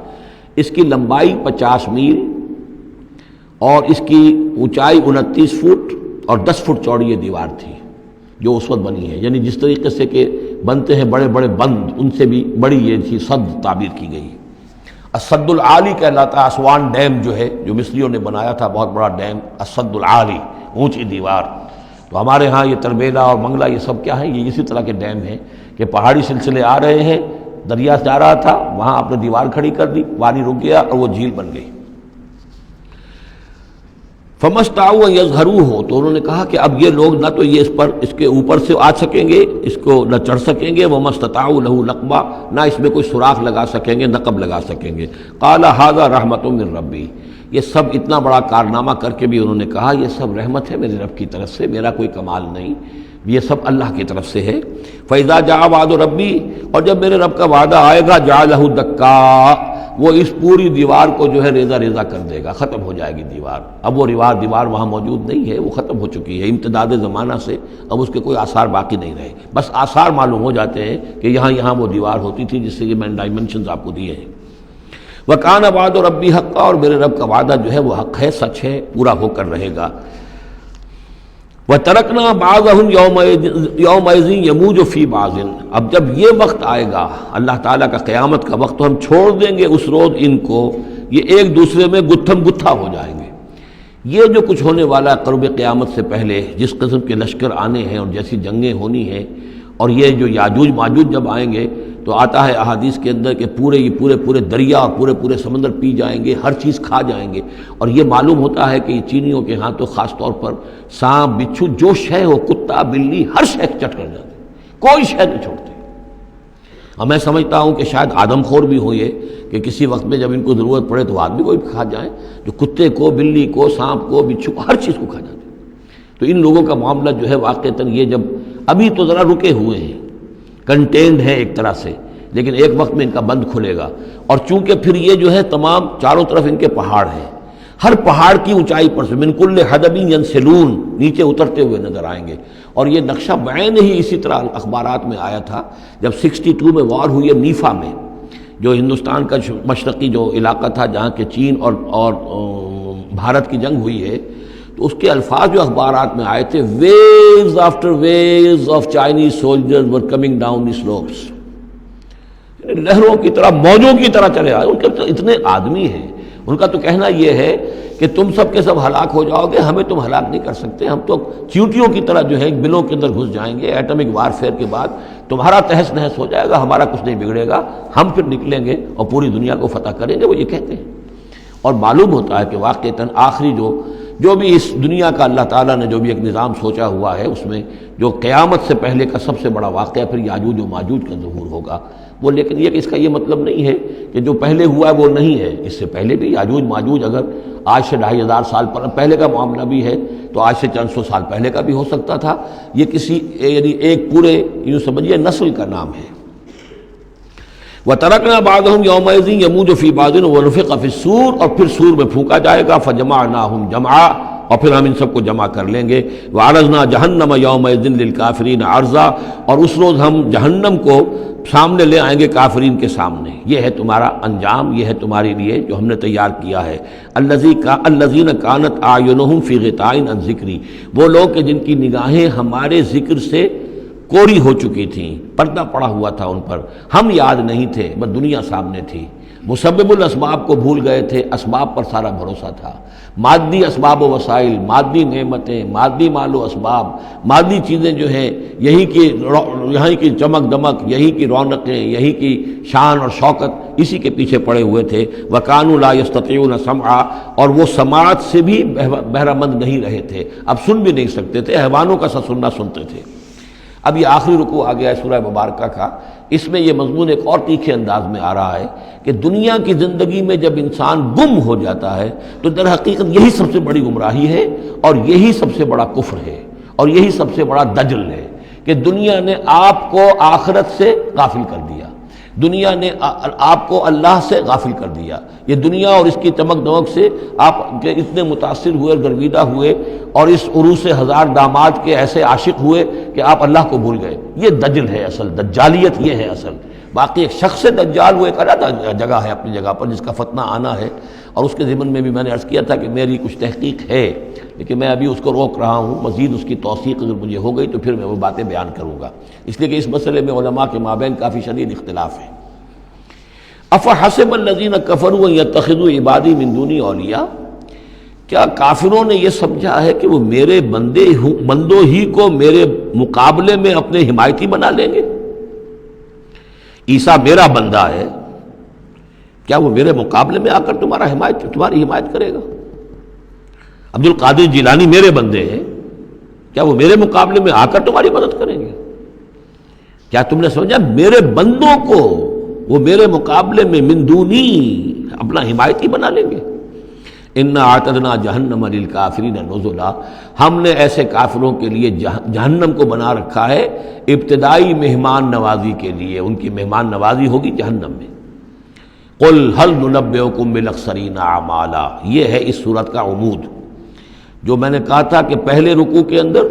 اس کی لمبائی 50 میل اور اس کی اونچائی 29 فٹ اور 10 فٹ چوڑی یہ دیوار تھی جو اس وقت بنی ہے۔ یعنی جس طریقے سے کہ بنتے ہیں بڑے بڑے بند، ان سے بھی بڑی یہ تھی سد تعبیر کی گئی۔ السد العالی کہلاتا ہے اسوان ڈیم جو ہے، جو مصریوں نے بنایا تھا، بہت بڑا ڈیم، السد العالی، اونچی دیوار۔ تو ہمارے ہاں یہ تربیلا اور منگلا یہ سب کیا ہیں، یہ اسی طرح کے ڈیم ہیں کہ پہاڑی سلسلے آ رہے ہیں، دریا جا رہا تھا، وہاں آپ نے دیوار کھڑی کر دی، پانی رک گیا اور وہ جھیل بن گئی۔ فمستطاعوا ان یظہروہ، تو انہوں نے کہا کہ اب یہ لوگ نہ تو یہ اس کے اوپر سے آ سکیں گے، اس کو نہ چڑھ سکیں گے، ومستطاعوا لہ نقبا، نہ اس میں کوئی سوراخ لگا سکیں گے، نقب لگا سکیں گے۔ قال ھذا رحمۃ من ربی، یہ سب اتنا بڑا کارنامہ کر کے بھی انہوں نے کہا یہ سب رحمت ہے میرے رب کی طرف سے، میرا کوئی کمال نہیں، یہ سب اللہ کی طرف سے ہے۔ فَإِذَا جَاءَ وَعْدُ رَبِّي، اور جب میرے رب کا وعدہ آئے گا، جَعَلَهُ دَكَّا، وہ اس پوری دیوار کو جو ہے ریزہ ریزہ کر دے گا، ختم ہو جائے گی دیوار۔ اب وہ دیوار وہاں موجود نہیں ہے، وہ ختم ہو چکی ہے امتداد زمانہ سے، اب اس کے کوئی آثار باقی نہیں رہے، بس آثار معلوم ہو جاتے ہیں کہ یہاں وہ دیوار ہوتی تھی، جس سے یہ میں نے ڈائمنشنز آپ کو دیے ہیں۔ وَكَانَ وَعْدُ رَبِّي حَقًّا، اور میرے رب کا وعدہ جو ہے وہ حق ہے، سچ ہے، پورا ہو کر رہے گا۔ وَتَرَكْنَا بَعْضَهُمْ يَوْمَئِذٍ يَمُوجُ فِي بَعْضٍ، اب جب یہ وقت آئے گا اللہ تعالیٰ کا قیامت کا وقت، تو ہم چھوڑ دیں گے اس روز ان کو، یہ ایک دوسرے میں گتھم گتھا ہو جائیں گے۔ یہ جو کچھ ہونے والا ہے قرب قیامت سے پہلے، جس قسم کے لشکر آنے ہیں اور جیسی جنگیں ہونی ہیں، اور یہ جو یاجوج ماجوج جب آئیں گے تو آتا ہے احادیث کے اندر کہ پورے دریا اور پورے سمندر پی جائیں گے، ہر چیز کھا جائیں گے، اور یہ معلوم ہوتا ہے کہ یہ چینیوں کے ہاں تو خاص طور پر سانپ بچھو جو شے ہو، کتا بلی، ہر شے چٹ کر جاتے، کوئی شے نہیں چھوڑتے۔ اور میں سمجھتا ہوں کہ شاید آدم خور بھی ہو یہ کہ کسی وقت میں جب ان کو ضرورت پڑے تو آدمی کو بھی کھا جائیں، جو کتے کو، بلی کو، سانپ کو، بچھو کو، ہر چیز کو کھا جاتے۔ تو ان لوگوں کا معاملہ جو ہے واقعتاً یہ جب ابھی تو ذرا رکے ہوئے ہیں، کنٹینڈ ہے ایک طرح سے، لیکن ایک وقت میں ان کا بند کھلے گا، اور چونکہ پھر یہ جو ہے تمام چاروں طرف ان کے پہاڑ ہیں، ہر پہاڑ کی اونچائی پر سے من کل حدب ینسلون، نیچے اترتے ہوئے نظر آئیں گے۔ اور یہ نقشہ بعین ہی اسی طرح اخبارات میں آیا تھا جب 62 میں وار ہوئی ہے نیفا میں، جو ہندوستان کا مشرقی جو علاقہ تھا جہاں کہ چین اور بھارت کی جنگ ہوئی ہے، تو اس کے الفاظ جو اخبارات میں آئے تھے، waves after waves of Chinese soldiers were coming down the slopes, لہروں کی طرح، موجوں کی طرح چلے آئے۔ ان کے اتنے آدمی ہیں، ان کا تو کہنا یہ ہے کہ تم سب کے سب ہلاک ہو جاؤ گے، ہمیں تم ہلاک نہیں کر سکتے، ہم تو چیونٹیوں کی طرح جو ہے بلوں کے اندر گھس جائیں گے، ایٹمک وارفیئر کے بعد تمہارا تہس نہس ہو جائے گا، ہمارا کچھ نہیں بگڑے گا، ہم پھر نکلیں گے اور پوری دنیا کو فتح کریں گے، وہ یہ کہتے ہیں۔ اور معلوم ہوتا ہے کہ واقعتاً آخری جو بھی اس دنیا کا اللہ تعالیٰ نے جو بھی ایک نظام سوچا ہوا ہے، اس میں جو قیامت سے پہلے کا سب سے بڑا واقعہ پھر یاجوج و ماجوج کا ظہور ہوگا وہ، لیکن یہ کہ اس کا یہ مطلب نہیں ہے کہ جو پہلے ہوا ہے وہ نہیں ہے، اس سے پہلے بھی یاجوج ماجوج اگر آج سے 2500 سال پہلے کا معاملہ بھی ہے تو آج سے چند سو سال پہلے کا بھی ہو سکتا تھا۔ یہ کسی یعنی ایک پورے یوں سمجھیے نسل کا نام ہے۔ وَتَرَكْنَا بَعْضَهُمْ يَوْمَئِذٍ يَمُوجُ فِي بَعْضٍ وَنُفِخَ فِي الصُّورِ، اور پھر سور میں پھونکا جائے گا، فَجَمَعْنَاهُمْ جَمْعًا، اور پھر ہم ان سب کو جمع کر لیں گے۔ وَعَرَضْنَا جَهَنَّمَ يَوْمَئِذٍ لِلْكَافِرِينَ عَرْضًا، اور اس روز ہم جہنم کو سامنے لے آئیں گے کافرین کے سامنے۔ یہ ہے تمہارا انجام، یہ ہے تمہارے لیے جو ہم نے تیار کیا ہے۔ الذین کانت اعینہم فی غطاء عن ذکری، وہ لوگ کہ جن کی نگاہیں ہمارے ذکر سے کوری ہو چکی تھیں، پردہ پڑا ہوا تھا ان پر، ہم یاد نہیں تھے، بس دنیا سامنے تھی، مسبب الاسباب کو بھول گئے تھے، اسباب پر سارا بھروسہ تھا، مادی اسباب و وسائل، مادی نعمتیں، مادی مال و اسباب، مادی چیزیں جو ہیں، یہیں کی چمک دمک، یہیں کی رونقیں، یہیں کی شان اور شوکت، اسی کے پیچھے پڑے ہوئے تھے۔ وَكَانُوا لَا يَسْتَطِيعُونَ سَمْعًا، اور وہ سماعت سے بھی بہرہ مند نہیں رہے تھے، اب سن بھی نہیں سکتے تھے، حیوانوں کا سا سننا سنتے تھے۔ اب یہ آخری رکوع آ گیا ہے سورہ مبارکہ کا، اس میں یہ مضمون ایک اور تیکھے انداز میں آ رہا ہے کہ دنیا کی زندگی میں جب انسان گم ہو جاتا ہے تو در حقیقت یہی سب سے بڑی گمراہی ہے، اور یہی سب سے بڑا کفر ہے، اور یہی سب سے بڑا دجل ہے کہ دنیا نے آپ کو آخرت سے غافل کر دیا، دنیا نے آپ کو اللہ سے غافل کر دیا۔ یہ دنیا اور اس کی چمک دمک سے آپ کے اتنے متاثر ہوئے، گرویدہ ہوئے، اور اس عروس ہزار داماد کے ایسے عاشق ہوئے کہ آپ اللہ کو بھول گئے۔ یہ دجل ہے اصل، دجالیت یہ ہے اصل۔ باقی ایک شخص دجال وہ ایک علیحدہ جگہ ہے اپنی جگہ پر، جس کا فتنہ آنا ہے، اور اس کے ضمن میں بھی میں نے عرض کیا تھا کہ میری کچھ تحقیق ہے، لیکن میں ابھی اس کو روک رہا ہوں، مزید اس کی توثیق اگر مجھے ہو گئی تو پھر میں وہ باتیں بیان کروں گا، اس لیے کہ اس مسئلے میں علماء کے مابین کافی شدید اختلاف ہے۔ افحسب الذین کفروا ان یتخذوا عبادی من دونی اولیاء، کیا کافروں نے یہ سمجھا ہے کہ وہ میرے بندوں ہی کو میرے مقابلے میں اپنے حمایتی بنا لیں گے؟ عیسیٰ میرا بندہ ہے، کیا وہ میرے مقابلے میں آ کر تمہاری حمایت کرے گا؟ عبد القادر جیلانی میرے بندے ہیں، کیا وہ میرے مقابلے میں آ کر تمہاری مدد کریں گے؟ کیا تم نے سمجھا میرے بندوں کو وہ میرے مقابلے میں من دونی اپنا حمایتی بنا لیں گے؟ انا اعتدنا جہنم للکافرین نزلا، ہم نے ایسے کافروں کے لیے جہنم کو بنا رکھا ہے ابتدائی مہمان نوازی کے لیے، ان کی مہمان نوازی ہوگی جہنم میں۔ قل هل ننبئکم بالاخسرین اعمالا، یہ ہے اس صورت کا عمود۔ جو میں نے کہا تھا کہ پہلے رکوع کے اندر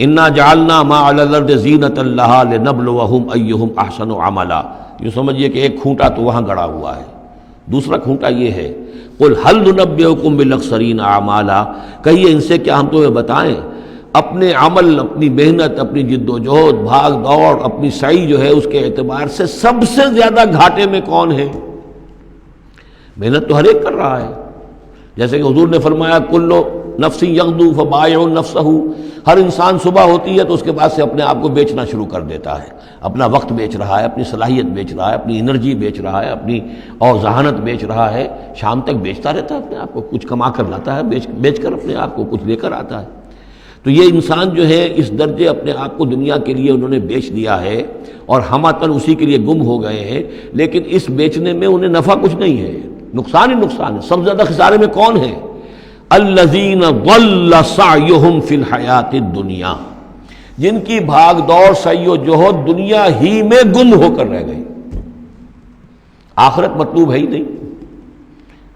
انا جعلنا ما علی الارض زینۃ لہا لنبلوہم ایہم احسن عملا، یہ سمجھیے کہ ایک کھونٹا تو وہاں گڑا ہوا ہے، دوسرا کھونٹا یہ ہے قل هل ننبئکم بالاخسرین اعمالا، کہیے ان سے کیا ہم تمہیں بتائیں اپنے عمل، اپنی محنت، اپنی جد و جہد، بھاگ دوڑ، اپنی سعی جو ہے اس کے اعتبار سے سب سے زیادہ گھاٹے میں کون ہے؟ محنت تو ہر ایک کر رہا ہے، جیسے کہ حضور نے فرمایا کلو نفس یغدو فبائع نفسہ، ہر انسان صبح ہوتی ہے تو اس کے بعد سے اپنے آپ کو بیچنا شروع کر دیتا ہے، اپنا وقت بیچ رہا ہے، اپنی صلاحیت بیچ رہا ہے، اپنی انرجی بیچ رہا ہے، اپنی اور ذہانت بیچ رہا ہے، شام تک بیچتا رہتا ہے اپنے آپ کو، کچھ کما کر لاتا ہے، بیچ کر اپنے آپ کو کچھ لے کر آتا ہے۔ تو یہ انسان جو ہے اس درجے اپنے آپ کو دنیا کے لیے انہوں نے بیچ دیا ہے اور ہماتن اسی کے لیے گم ہو گئے ہیں، لیکن اس بیچنے میں انہیں نفع کچھ نہیں ہے، نقصان ہی نقصان ہے۔ سب سے زیادہ خسارے میں کون ہے؟ الذین ضل سعیہم فی الحیات الدنیا، جن کی بھاگ دوڑ سعی و جہد دنیا ہی میں گم ہو کر رہ گئی، آخرت مطلوب ہے ہی نہیں،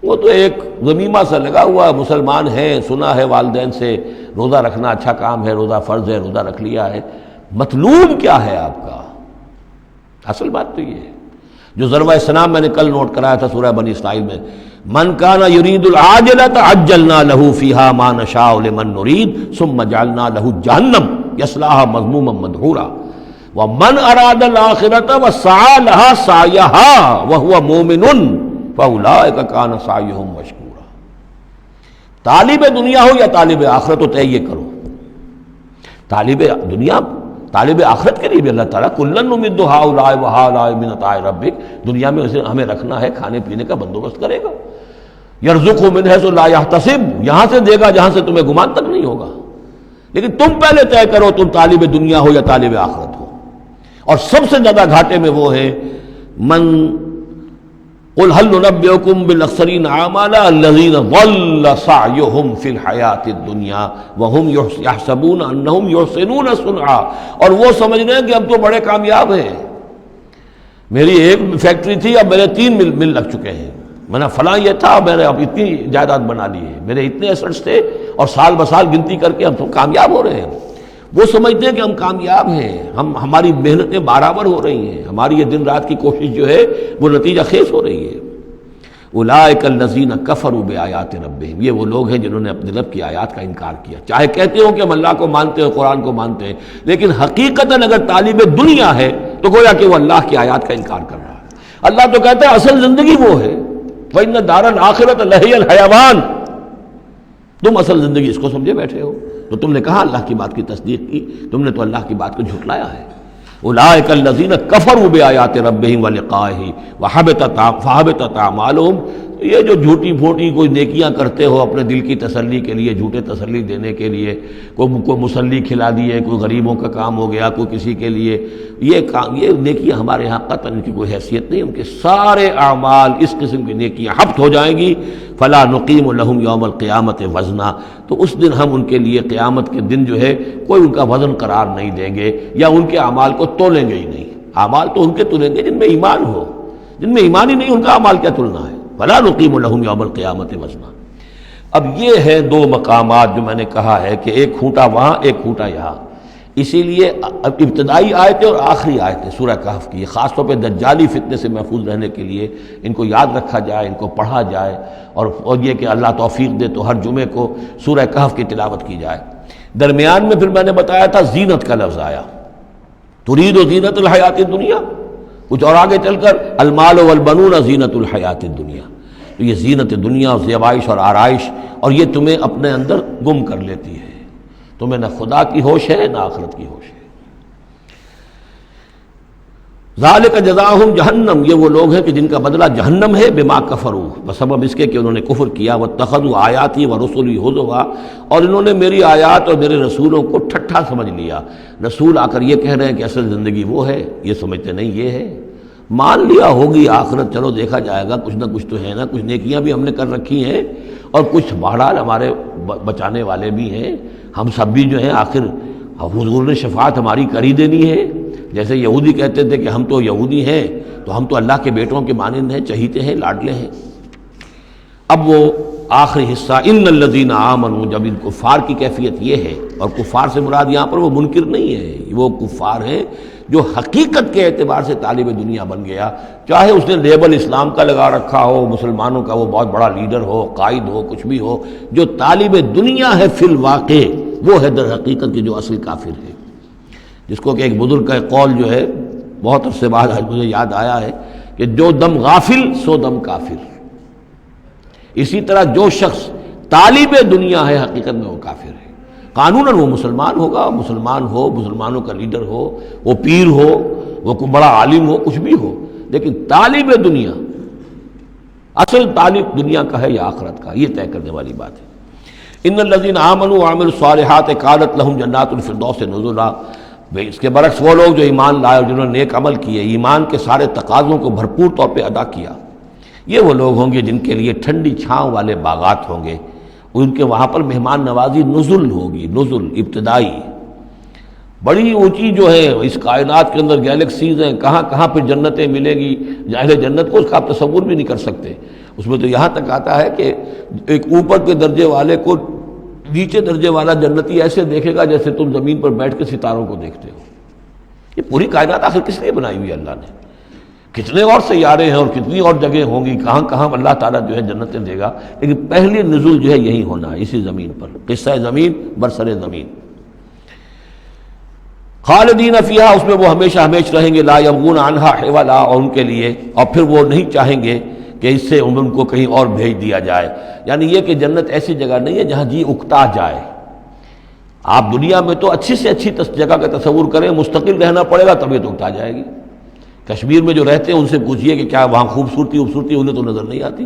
وہ تو ایک ضمیمہ سا لگا ہوا، مسلمان ہے، سنا ہے والدین سے روزہ رکھنا اچھا کام ہے، روزہ فرض ہے، روزہ رکھ لیا ہے، مطلوب کیا ہے آپ کا؟ اصل بات تو یہ ہے جو ضربہ سلام میں نے کل نوٹ کرایا تھا سورہ بنی اسرائیل میں، من کان یرید العاجلۃ عجلنا له فیہا ما نشاء لمن نرید ثم جعلنا له جہنم یصلاها مذموما مدحورا ومن اراد الآخرۃ وسعى لها سعیها وهو مؤمن فاولئک کان سعیہم مشکورا۔ طالب دنیا ہو یا طالب آخرت، تو طے یہ کرو، طالب دنیا طالب آخرت کے لیے بھی اللہ تعالیٰ کلن نمد ہؤلاء وہؤلاء من عطاء ربک، دنیا میں اسے ہمیں رکھنا ہے، کھانے پینے کا بندوبست کرے گا، یرزقہ من حیث لا یحتسب، یہاں سے دے گا جہاں سے تمہیں گمان تک نہیں ہوگا، لیکن تم پہلے طے کرو تم طالب دنیا ہو یا طالب آخرت ہو۔ اور سب سے زیادہ گھاٹے میں وہ ہے من قل هل ننبئکم بالاخسرین اعمالا الذین ضل سعیہم فی الحیات الدنیا وہم یحسبون انہم یحسنون صنعا، اور وہ سمجھ رہے ہیں کہ اب تو بڑے کامیاب ہیں، میری ایک فیکٹری تھی اب میرے 3 مل لگ چکے ہیں، میں نے فلاں یہ تھا میں نے اب اتنی جائیداد بنا لی ہے، میرے اتنے ایسٹس تھے اور سال بسال گنتی کر کے ہم تو کامیاب ہو رہے ہیں۔ وہ سمجھتے ہیں کہ ہم کامیاب ہیں، ہماری محنتیں برابر ہو رہی ہیں، ہماری یہ دن رات کی کوشش جو ہے وہ نتیجہ خیز ہو رہی ہے۔ اولئک الذین کفروا بآیات ربہم، یہ وہ لوگ ہیں جنہوں نے اپنے رب کی آیات کا انکار کیا، چاہے کہتے ہو کہ ہم اللہ کو مانتے ہیں، قرآن کو مانتے ہیں، لیکن حقیقتاً اگر طالب دنیا ہے تو گویا کہ وہ اللہ کی آیات کا انکار کر رہا ہے۔ اللہ تو کہتا ہے اصل زندگی وہ ہے، وَإِنَّ دَارَ الْآخِرَةَ لَهِيَ الْحَيَوَانُ، تم اصل زندگی اس کو سمجھے بیٹھے ہو، تو تم نے کہا اللہ کی بات کی تصدیق کی، تم نے تو اللہ کی بات کو جھٹلایا ہے۔ اولئک الذین کفروا بآیات ربہم ولقائہ فحبطت اعمالہم، یہ جو جھوٹی پھوٹی کوئی نیکیاں کرتے ہو اپنے دل کی تسلی کے لیے، جھوٹے تسلی دینے کے لیے، کوئی مسلی کھلا دیے، کوئی غریبوں کا کام ہو گیا، کوئی کسی کے لیے، یہ نیکیاں ہمارے ہاں قطعاً ان کی کوئی حیثیت نہیں، ان کے سارے اعمال اس قسم کی نیکیاں حبط ہو جائیں گی۔ فلا نقیم لہم یوم القیامت وزنا، تو اس دن ہم ان کے لیے قیامت کے دن جو ہے کوئی ان کا وزن قرار نہیں دیں گے، یا ان کے اعمال کو تولیں گے ہی نہیں۔ اعمال تو ان کے تلیں گے جن میں ایمان ہو، جن میں ایمان ہی نہیں ان کا اعمال کیا تلنا ہے۔ فلا نقیم لہم یوم القیامت وزنا۔ اب یہ ہے 2 مقامات جو میں نے کہا ہے کہ ایک کھوٹا وہاں ایک کھوٹا یہاں، اسی لیے ابتدائی آیتیں اور آخری آیتیں سورہ کہف کی خاص طور پہ دجالی فتنے سے محفوظ رہنے کے لیے ان کو یاد رکھا جائے، ان کو پڑھا جائے، اور یہ کہ اللہ توفیق دے تو ہر جمعے کو سورہ کہف کی تلاوت کی جائے۔ درمیان میں پھر میں نے بتایا تھا زینت کا لفظ آیا، ترید زینت الحیات الدنیا، کچھ اور آگے چل کر المال والبنون زینت الحیات الدنیا، تو یہ زینت دنیا اور زیبائش اور آرائش، اور یہ تمہیں اپنے اندر گم کر لیتی ہے، تمہیں نہ خدا کی ہوش ہے نہ آخرت کی ہوش ہے۔ ذالک جزاؤہم جہنم، یہ وہ لوگ ہیں کہ جن کا بدلہ جہنم ہے، بما کفروا، بسبب اس کے کہ انہوں نے کفر کیا، واتخذوا آیاتی ورسلی ہزوا، اور انہوں نے میری آیات اور میرے رسولوں کو ٹھٹھا سمجھ لیا۔ رسول آ کر یہ کہہ رہے ہیں کہ اصل زندگی وہ ہے، یہ سمجھتے نہیں یہ ہے۔ مان لیا ہوگی آخرت، چلو دیکھا جائے گا، کچھ نہ کچھ تو ہے نا، کچھ نیکیاں بھی ہم نے کر رکھی ہیں اور کچھ بہرحال ہمارے بچانے والے بھی ہیں، ہم سب بھی جو ہیں آخر حضور نے شفاعت ہماری کر ہی دینی ہے۔ جیسے یہودی کہتے تھے کہ ہم تو یہودی ہیں تو ہم تو اللہ کے بیٹوں کے مانند ہیں، چہیتے ہیں، لاڈلے ہیں۔ اب وہ آخری حصہ ان الذین آمنوا، جب ان کفار کی کیفیت یہ ہے، اور کفار سے مراد یہاں پر وہ منکر نہیں ہے، وہ کفار ہیں جو حقیقت کے اعتبار سے طالب دنیا بن گیا، چاہے اس نے لیبل اسلام کا لگا رکھا ہو، مسلمانوں کا وہ بہت بڑا لیڈر ہو، قائد ہو، کچھ بھی ہو، جو طالب دنیا ہے فی الواقع وہ ہے در حقیقت کے جو اصل کافر ہے۔ جس کو کہ ایک بزرگ کا قول جو ہے بہت عرصے بعد آج مجھے یاد آیا ہے کہ جو دم غافل سو دم کافر۔ اسی طرح جو شخص طالب دنیا ہے حقیقت میں وہ کافر ہے۔ قانوناً وہ مسلمان ہوگا، مسلمان ہو، مسلمانوں کا لیڈر ہو، وہ پیر ہو، وہ کوئی بڑا عالم ہو، کچھ بھی ہو، لیکن طالب دنیا، اصل طالب دنیا کا ہے یا آخرت کا، یہ طے کرنے والی بات ہے۔ ان الذین آمنوا وعملوا الصالحات کانت لہم جنات الفردوس نزلا، اس کے برعکس وہ لوگ جو ایمان لائے اور جنہوں نے نیک عمل کیے، ایمان کے سارے تقاضوں کو بھرپور طور پہ ادا کیا، یہ وہ لوگ ہوں گے جن کے لیے ٹھنڈی چھاؤں والے باغات ہوں گے، ان کے وہاں پر مہمان نوازی نزل ہوگی، نزل ابتدائی، بڑی اونچی جو ہے اس کائنات کے اندر گیلیکسیز ہیں، کہاں کہاں پہ جنتیں ملیں گی، اہل جنت کو اس کا آپ تصور بھی نہیں کر سکتے۔ اس میں تو یہاں تک آتا ہے کہ ایک اوپر کے درجے والے کو نیچے درجے والا جنتی ایسے دیکھے گا جیسے تم زمین پر بیٹھ کے ستاروں کو دیکھتے ہو۔ یہ پوری کائنات آخر کس لیے بنائی ہوئی اللہ نے؟ کتنے اور سیارے ہیں اور کتنی اور جگہیں ہوں گی، کہاں کہاں اللہ تعالیٰ جو ہے جنتیں دے گا، لیکن پہلی نزول جو ہے یہی ہونا ہے، اسی زمین پر، قصہ زمین برسر زمین۔ خالدین فیہا، اس میں وہ ہمیشہ ہمیشہ رہیں گے، لا یبغون عنہا حولا، اور ان کے لیے اور پھر وہ نہیں چاہیں گے کہ اس سے ان کو کہیں اور بھیج دیا جائے، یعنی یہ کہ جنت ایسی جگہ نہیں ہے جہاں جی اکتا جائے۔ آپ دنیا میں تو اچھی سے اچھی جگہ کا تصور کریں، مستقل رہنا پڑے گا طبیعت اکتا جائے گی۔ کشمیر میں جو رہتے ہیں ان سے پوچھئے کہ کیا وہاں خوبصورتی انہیں تو نظر نہیں آتی،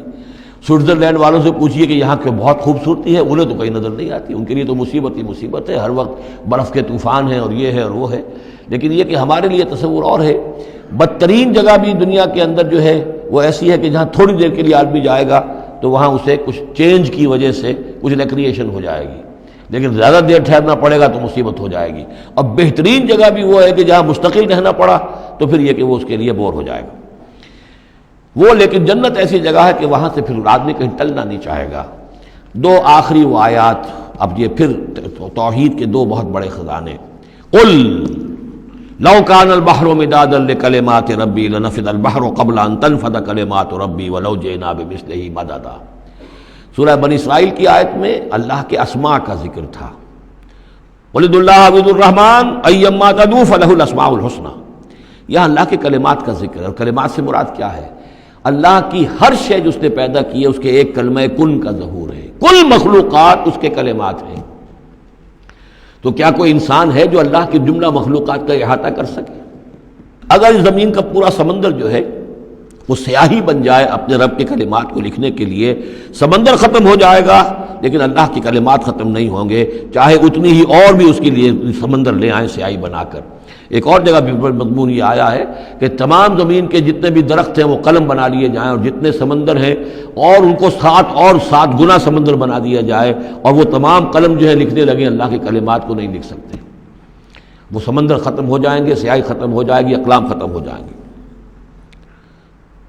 سوئٹزرلینڈ والوں سے پوچھئے کہ یہاں کی بہت خوبصورتی ہے، انہیں تو کہیں نظر نہیں آتی، ان کے لیے تو مصیبت ہی مصیبت ہے، ہر وقت برف کے طوفان ہیں اور یہ ہے اور وہ ہے۔ لیکن یہ کہ ہمارے لیے تصور اور ہے۔ بدترین جگہ بھی دنیا کے اندر جو ہے وہ ایسی ہے کہ جہاں تھوڑی دیر کے لیے آدمی جائے گا تو وہاں اسے کچھ چینج کی وجہ سے کچھ ریکریشن ہو جائے گی، لیکن زیادہ دیر ٹھہرنا پڑے گا تو مصیبت ہو جائے گی۔ اور بہترین جگہ بھی وہ ہے کہ جہاں مستقل رہنا پڑا تو پھر یہ کہ وہ اس کے لیے بور ہو جائے گا وہ، لیکن جنت ایسی جگہ ہے کہ وہاں سے پھر آدمی کہیں ٹلنا نہیں چاہے گا۔ دو آخری وہ آیات، اب یہ پھر توحید کے دو بہت بڑے خزانے۔ قل لو کان البحر مدادا لکلمات ربی لنفد البحر قبل ان تنفد کلمات ربی ولو جئنا بمثلہ مددا۔ سورہ بنی اسرائیل کی آیت میں اللہ کے اسماء کا ذکر تھا، ولد اللہ عبد الرحمن ایما تدعو فلہ الاسماء الحسنی۔ یہاں اللہ کے کلمات کا ذکر ہے، اور کلمات سے مراد کیا ہے؟ اللہ کی ہر شے جو اس نے پیدا کی ہے اس کے ایک کلمہ کن کا ظہور ہے، کل مخلوقات اس کے کلمات ہیں۔ تو کیا کوئی انسان ہے جو اللہ کی جملہ مخلوقات کا احاطہ کر سکے؟ اگر اس زمین کا پورا سمندر جو ہے وہ سیاہی بن جائے اپنے رب کے کلمات کو لکھنے کے لیے، سمندر ختم ہو جائے گا لیکن اللہ کے کلمات ختم نہیں ہوں گے، چاہے اتنی ہی اور بھی اس کے لیے سمندر لے آئیں سیاہی بنا کر۔ ایک اور جگہ بھی مضمون یہ آیا ہے کہ تمام زمین کے جتنے بھی درخت ہیں وہ قلم بنا لیے جائیں، اور جتنے سمندر ہیں اور ان کو 7 گنا سمندر بنا دیا جائے، اور وہ تمام قلم جو ہے لکھنے لگے، اللہ کے کلمات کو نہیں لکھ سکتے۔ وہ سمندر ختم ہو جائیں گے، سیاہی ختم ہو جائے گی، اقلام ختم ہو جائیں گے۔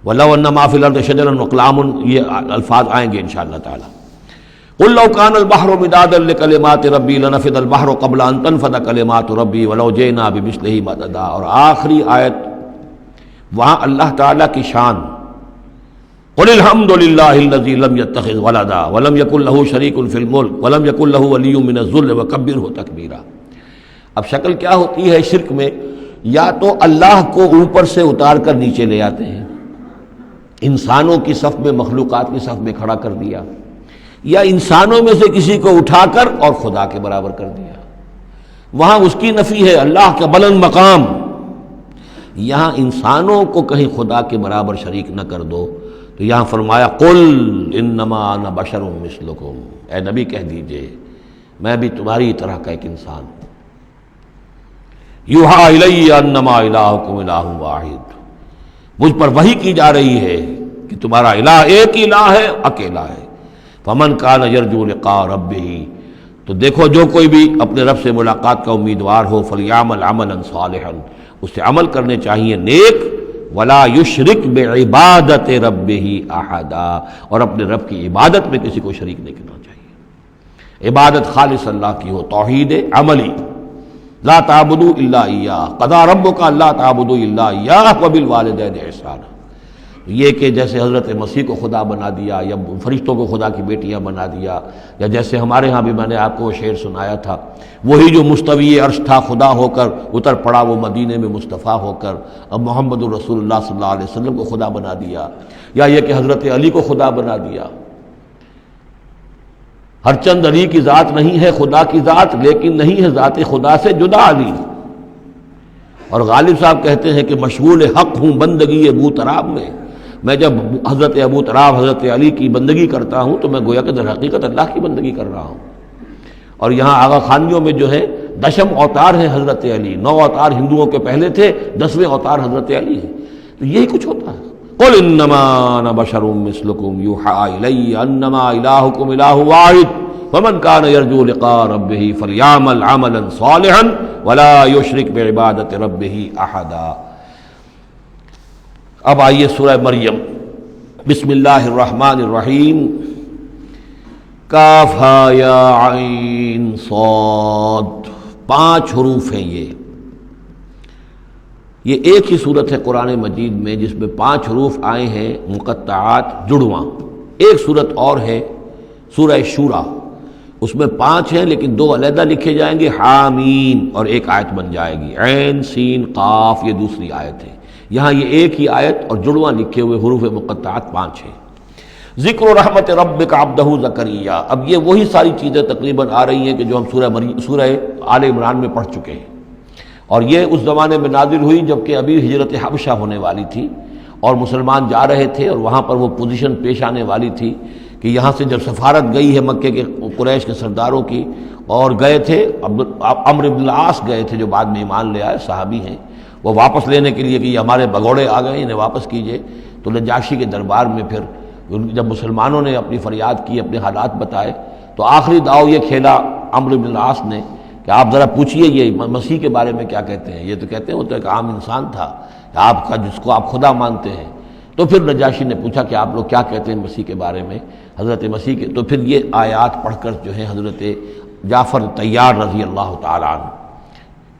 وَلَوْ أَنَّ مَا فِي الْأَرْضِ شَجَرٌ وَأَقْلَامٌ، یہ الفاظ آئیں گے انشاءاللہ تعالی۔ قُل لَوْ كَانَ الْبَحْرُ مِدَادًا لِكَلِمَاتِ رَبِّي لَنَفِدَ الْبَحْرُ قَبْلَ أَن تَنفَدَ كَلِمَاتُ رَبِّي وَلَوْ جِئْنَا بِمِثْلِهِ مَدَدًا۔ اور آخری آیت وہاں اللہ تعالیٰ کی شان، قُلِ الْحَمْدُ لِلَّهِ الَّذِي لَمْ يَتَّخِذْ وَلَدًا وَلَمْ يَكُن لَّهُ شَرِيكٌ فِي الْمُلْكِ وَلَمْ يَكُن لَّهُ وَلِيٌّ مِّنَ الذُّلِّ وَكَبِّرْهُ تَكْبِيرًا۔ اب شکل کیا ہوتی ہے شرک میں؟ یا تو اللہ کو اوپر سے اتار کر نیچے لے آتے ہیں، انسانوں کی صف میں، مخلوقات کی صف میں کھڑا کر دیا، یا انسانوں میں سے کسی کو اٹھا کر اور خدا کے برابر کر دیا، وہاں اس کی نفی ہے، اللہ کا بلند مقام۔ یہاں انسانوں کو کہیں خدا کے برابر شریک نہ کر دو، تو یہاں فرمایا قل انما انا بشر مثلکم، اے نبی کہہ دیجئے میں بھی تمہاری طرح کا ایک انسان ہوں، یوحی الی انما الہکم الہ واحد، مجھ پر وحی کی جا رہی ہے کہ تمہارا الہ ایک ہی الہ ہے، اکیلا ہے، فمن کان یرجو لقاء ربہ، تو دیکھو جو کوئی بھی اپنے رب سے ملاقات کا امیدوار ہو، فلیعمل عملا صالحا، اسے عمل کرنے چاہیے نیک، ولا یشرک بعبادت ربہ احدا، اور اپنے رب کی عبادت میں کسی کو شریک نہیں کرنا چاہیے، عبادت خالص اللہ کی ہو، توحید عملی، لا تعبدوا الا ایاہ، قضى ربک الا تعبدوا الا ایاہ وبالوالدین احسانا، یہ کہ جیسے حضرت مسیح کو خدا بنا دیا یا فرشتوں کو خدا کی بیٹیاں بنا دیا، یا جیسے ہمارے ہاں بھی میں نے آپ کو وہ شعر سنایا تھا، وہی جو مستوی عرش تھا خدا ہو کر اتر پڑا وہ مدینے میں مصطفیٰ ہو کر، اب محمد الرسول اللہ صلی اللہ علیہ وسلم کو خدا بنا دیا، یا یہ کہ حضرت علی کو خدا بنا دیا۔ ہر چند علی کی ذات نہیں ہے خدا کی ذات، لیکن نہیں ہے ذات خدا سے جدا علی۔ اور غالب صاحب کہتے ہیں کہ مشغول حق ہوں بندگی ابو تراب میں جب حضرت ابو تراب حضرت علی کی بندگی کرتا ہوں تو میں گویا کہ در حقیقت اللہ کی بندگی کر رہا ہوں۔ اور یہاں آغا خانیوں میں جو ہے 10 اوتار ہیں حضرت علی، 9 اوتار ہندوؤں کے پہلے تھے، 10ویں اوتار حضرت علی ہیں، تو یہی کچھ ہوتا ہے۔ قل انما انا بشر مثلکم یوحی الی انما الہکم الہ واحد فمن کان یرجو لقاء ربہ فلیعمل عملا صالحا ولا یشرک بعبادت ربہ احدا۔ اب آئیے سورہ مریم، بسم اللہ الرحمن الرحیم، کاف ہا یا عین صاد، 5 حروف ہیں یہ ایک ہی صورت ہے قرآن مجید میں جس میں 5 حروف آئے ہیں مقطعات جڑواں۔ ایک صورت اور ہے سورہ شورا، اس میں 5 ہیں لیکن 2 علیحدہ لکھے جائیں گے، حامیم، اور ایک آیت بن جائے گی، عین سین قاف، یہ دوسری آیت ہے۔ یہاں یہ ایک ہی آیت اور جڑواں لکھے ہوئے حروف مقطعات 5 ہیں۔ ذکر رحمت ربک عبدہ زکریا، اب یہ وہی ساری چیزیں تقریباً آ رہی ہیں کہ جو ہم سورہ آل عمران میں پڑھ چکے ہیں، اور یہ اس زمانے میں نازل ہوئی جبکہ ابھی ہجرت حبشہ ہونے والی تھی اور مسلمان جا رہے تھے، اور وہاں پر وہ پوزیشن پیش آنے والی تھی کہ یہاں سے جب سفارت گئی ہے مکے کے قریش کے سرداروں کی، اور گئے تھے عمرو بن العاص گئے تھے جو بعد میں ایمان لے آئے، صحابی ہیں، وہ واپس لینے کے لیے کہ یہ ہمارے بگوڑے آ گئے انہیں واپس کیجئے، تو نجاشی کے دربار میں پھر جب مسلمانوں نے اپنی فریاد کی، اپنے حالات بتائے، تو آخری داؤ یہ کھیلا عمرو بن العاص نے کہ آپ ذرا پوچھئے یہ مسیح کے بارے میں کیا کہتے ہیں، یہ تو کہتے ہیں وہ تو ایک عام انسان تھا آپ کا جس کو آپ خدا مانتے ہیں۔ تو پھر نجاشی نے پوچھا کہ آپ لوگ کیا کہتے ہیں مسیح کے بارے میں، حضرت مسیح کے، تو پھر یہ آیات پڑھ کر جو ہے حضرت جعفر طیار رضی اللہ تعالیٰ عنہ،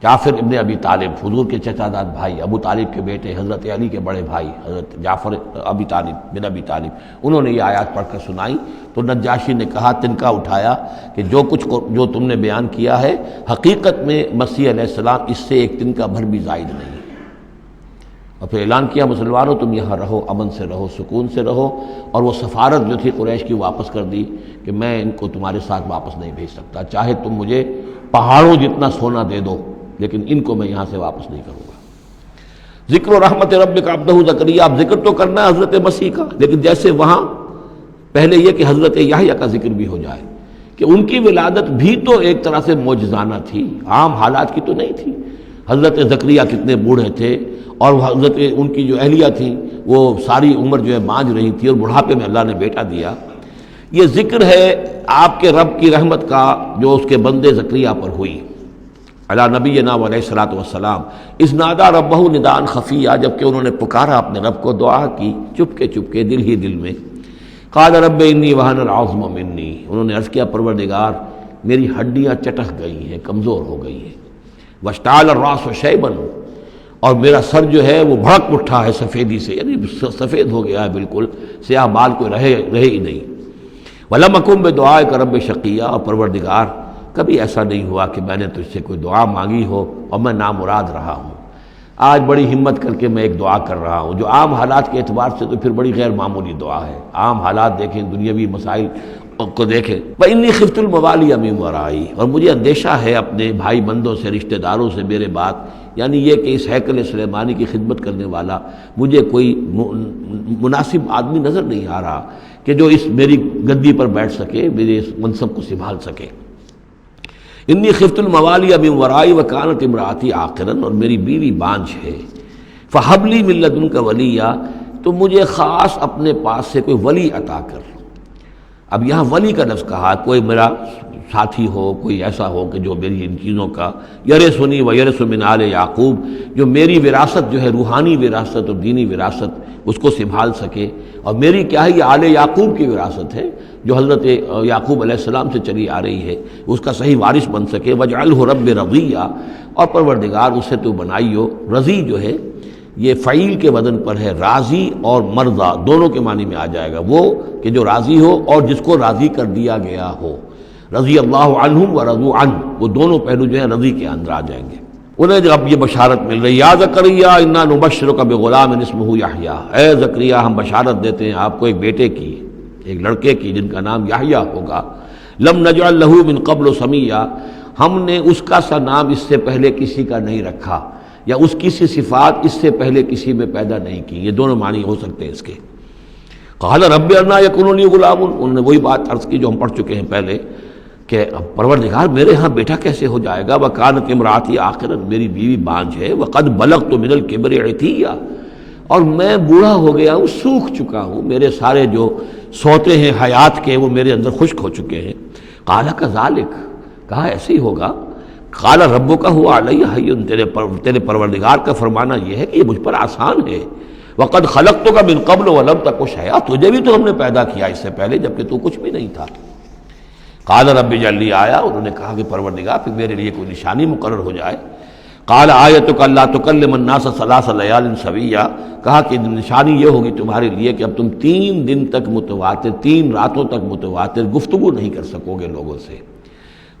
جعفر ابن ابی طالب، حضور کے چچا داد بھائی، ابو طالب کے بیٹے، حضرت علی کے بڑے بھائی حضرت جعفر ابی طالب بن ابی طالب، انہوں نے یہ آیات پڑھ کر سنائی، تو نجاشی نے کہا، تنکا اٹھایا کہ جو تم نے بیان کیا ہے حقیقت میں مسیح علیہ السلام اس سے ایک تنکا بھر بھی زائد نہیں ہے، اور پھر اعلان کیا مسلمانوں تم یہاں رہو، امن سے رہو، سکون سے رہو، اور وہ سفارت جو تھی قریش کی واپس کر دی کہ میں ان کو تمہارے ساتھ واپس نہیں بھیج سکتا، چاہے تم مجھے پہاڑوں جتنا سونا دے دو لیکن ان کو میں یہاں سے واپس نہیں کروں گا۔ ذکر و رحمت ربک عبدہ زکریا، اب ذکر تو کرنا ہے حضرت مسیح کا، لیکن جیسے وہاں پہلے یہ کہ حضرت یحییٰ کا ذکر بھی ہو جائے کہ ان کی ولادت بھی تو ایک طرح سے معجزانہ تھی، عام حالات کی تو نہیں تھی۔ حضرت زکریا کتنے بوڑھے تھے، اور حضرت ان کی جو اہلیہ تھی وہ ساری عمر جو ہے مانج رہی تھی، اور بڑھاپے میں اللہ نے بیٹا دیا۔ یہ ذکر ہے آپ کے رب کی رحمت کا جو اس کے بندے زکریا پر ہوئی، علی نبینا علیہ الصلوۃ والسلام، اذ نادى ربہ نداء خفیا، جبکہ انہوں نے پکارا اپنے رب کو، دعا کی چپکے چپکے دل ہی دل میں، قال رب انی وہن العظم منی، انہوں نے عرض کیا پروردگار میری ہڈیاں چٹک گئی ہیں، کمزور ہو گئی ہیں، واشتعل الراس شیبا، اور میرا سر جو ہے وہ بھڑک اٹھا ہے سفیدی سے، یعنی سفید ہو گیا ہے بالکل، سیاہ بال کوئی رہے ہی نہیں، ولم اکن بدعائک رب شقیا، اور پروردگار کبھی ایسا نہیں ہوا کہ میں نے تجھ سے کوئی دعا مانگی ہو اور میں نامراد رہا ہوں۔ آج بڑی ہمت کر کے میں ایک دعا کر رہا ہوں جو عام حالات کے اعتبار سے تو پھر بڑی غیر معمولی دعا ہے، عام حالات دیکھیں، دنیاوی مسائل کو دیکھیں وَإِنِّي خِفْتُ الْمَوَالِيَ مِنْ وَرَائِي، اور مجھے اندیشہ ہے اپنے بھائی بندوں سے، رشتہ داروں سے میرے بعد، یعنی یہ کہ اس ہیکل سلیمانی کی خدمت کرنے والا مجھے کوئی مناسب آدمی نظر نہیں آ رہا کہ جو اس میری گدی پر بیٹھ سکے، میرے اس منصب کو سنبھال سکے۔ انی خفت الموالی من ورائی وکانت امراتی عاقرا، اور میری بیوی بانجھ ہے، فہب لی من لدنک ولیہ، تو مجھے خاص اپنے پاس سے کوئی ولی عطا کر۔ اب یہاں ولی کا لفظ کہا، کوئی میرا ساتھی ہو، کوئی ایسا ہو کہ جو میری ان چیزوں کا یرثنی و یرث من آل یعقوب، جو میری وراثت جو ہے روحانی وراثت اور دینی وراثت اس کو سنبھال سکے، اور میری کیا ہے یہ آل یعقوب کی وراثت ہے جو حضرت یعقوب علیہ السلام سے چلی آ رہی ہے، اس کا صحیح وارث بن سکے۔ وجعلہ رب رضیہ، اور پروردگار اسے تو بنائیو، رضی جو ہے یہ فعیل کے وزن پر ہے، راضی اور مرضی دونوں کے معنی میں آ جائے گا، وہ کہ جو راضی ہو اور جس کو راضی کر دیا گیا ہو، رضی اللہ عنہم ورضوا عنہ، وہ دونوں پہلو جو ہیں رضی کے اندر آ جائیں گے۔ انہیں جب یہ بشارت مل رہی، یا زکریا انا نبشرک بغلام اسمہ یحییٰ، اے زکریا ہم بشارت دیتے ہیں آپ کو ایک بیٹے کی، ایک لڑکے کی جن کا نام یحییٰ ہوگا، لم نجعل لہ من قبل سمیہ، ہم نے اس کا سا نام اس سے پہلے کسی کا نہیں رکھا، یا اس کی سی صفات اس سے پہلے کسی میں پیدا نہیں کی، یہ دونوں معنی ہو سکتے ہیں اس کے۔ قال رب انا یکون لی غلام، انہوں نے وہی بات عرض کی جو ہم پڑھ چکے ہیں پہلے کہ پروردگار میرے ہاں بیٹا کیسے ہو جائے گا، وکانت امراتی عاقرا، میری بیوی بانجھ ہے، وقد بلغت من الکبر عتیہ، اور میں بوڑھا ہو گیا ہوں، سوکھ چکا ہوں، میرے سارے جو سوتے ہیں حیات کے وہ میرے اندر خشک ہو چکے ہیں۔ قال کذالک، کہا ایسے ہی ہوگا۔ قال ربک هو علی ہین، تیرے پروردگار کا فرمانا یہ ہے کہ یہ مجھ پر آسان ہے۔ وقد خلقتک من قبل ولم تک شیئا، تجھے بھی تو ہم نے پیدا کیا اس سے پہلے جبکہ تو کچھ بھی نہیں تھا۔ قال رب اجعل لی آیا، انہوں نے کہا کہ پروردگار پھر میرے لیے کوئی نشانی مقرر ہو جائے۔ قال آیتک الا تکلم الناس ثلاث لیال سویا، کہا کہ نشانی یہ ہوگی تمہارے لیے کہ اب تم 3 دن تک متواتر، 3 راتوں تک متواتر گفتگو نہیں کر سکو گے لوگوں سے۔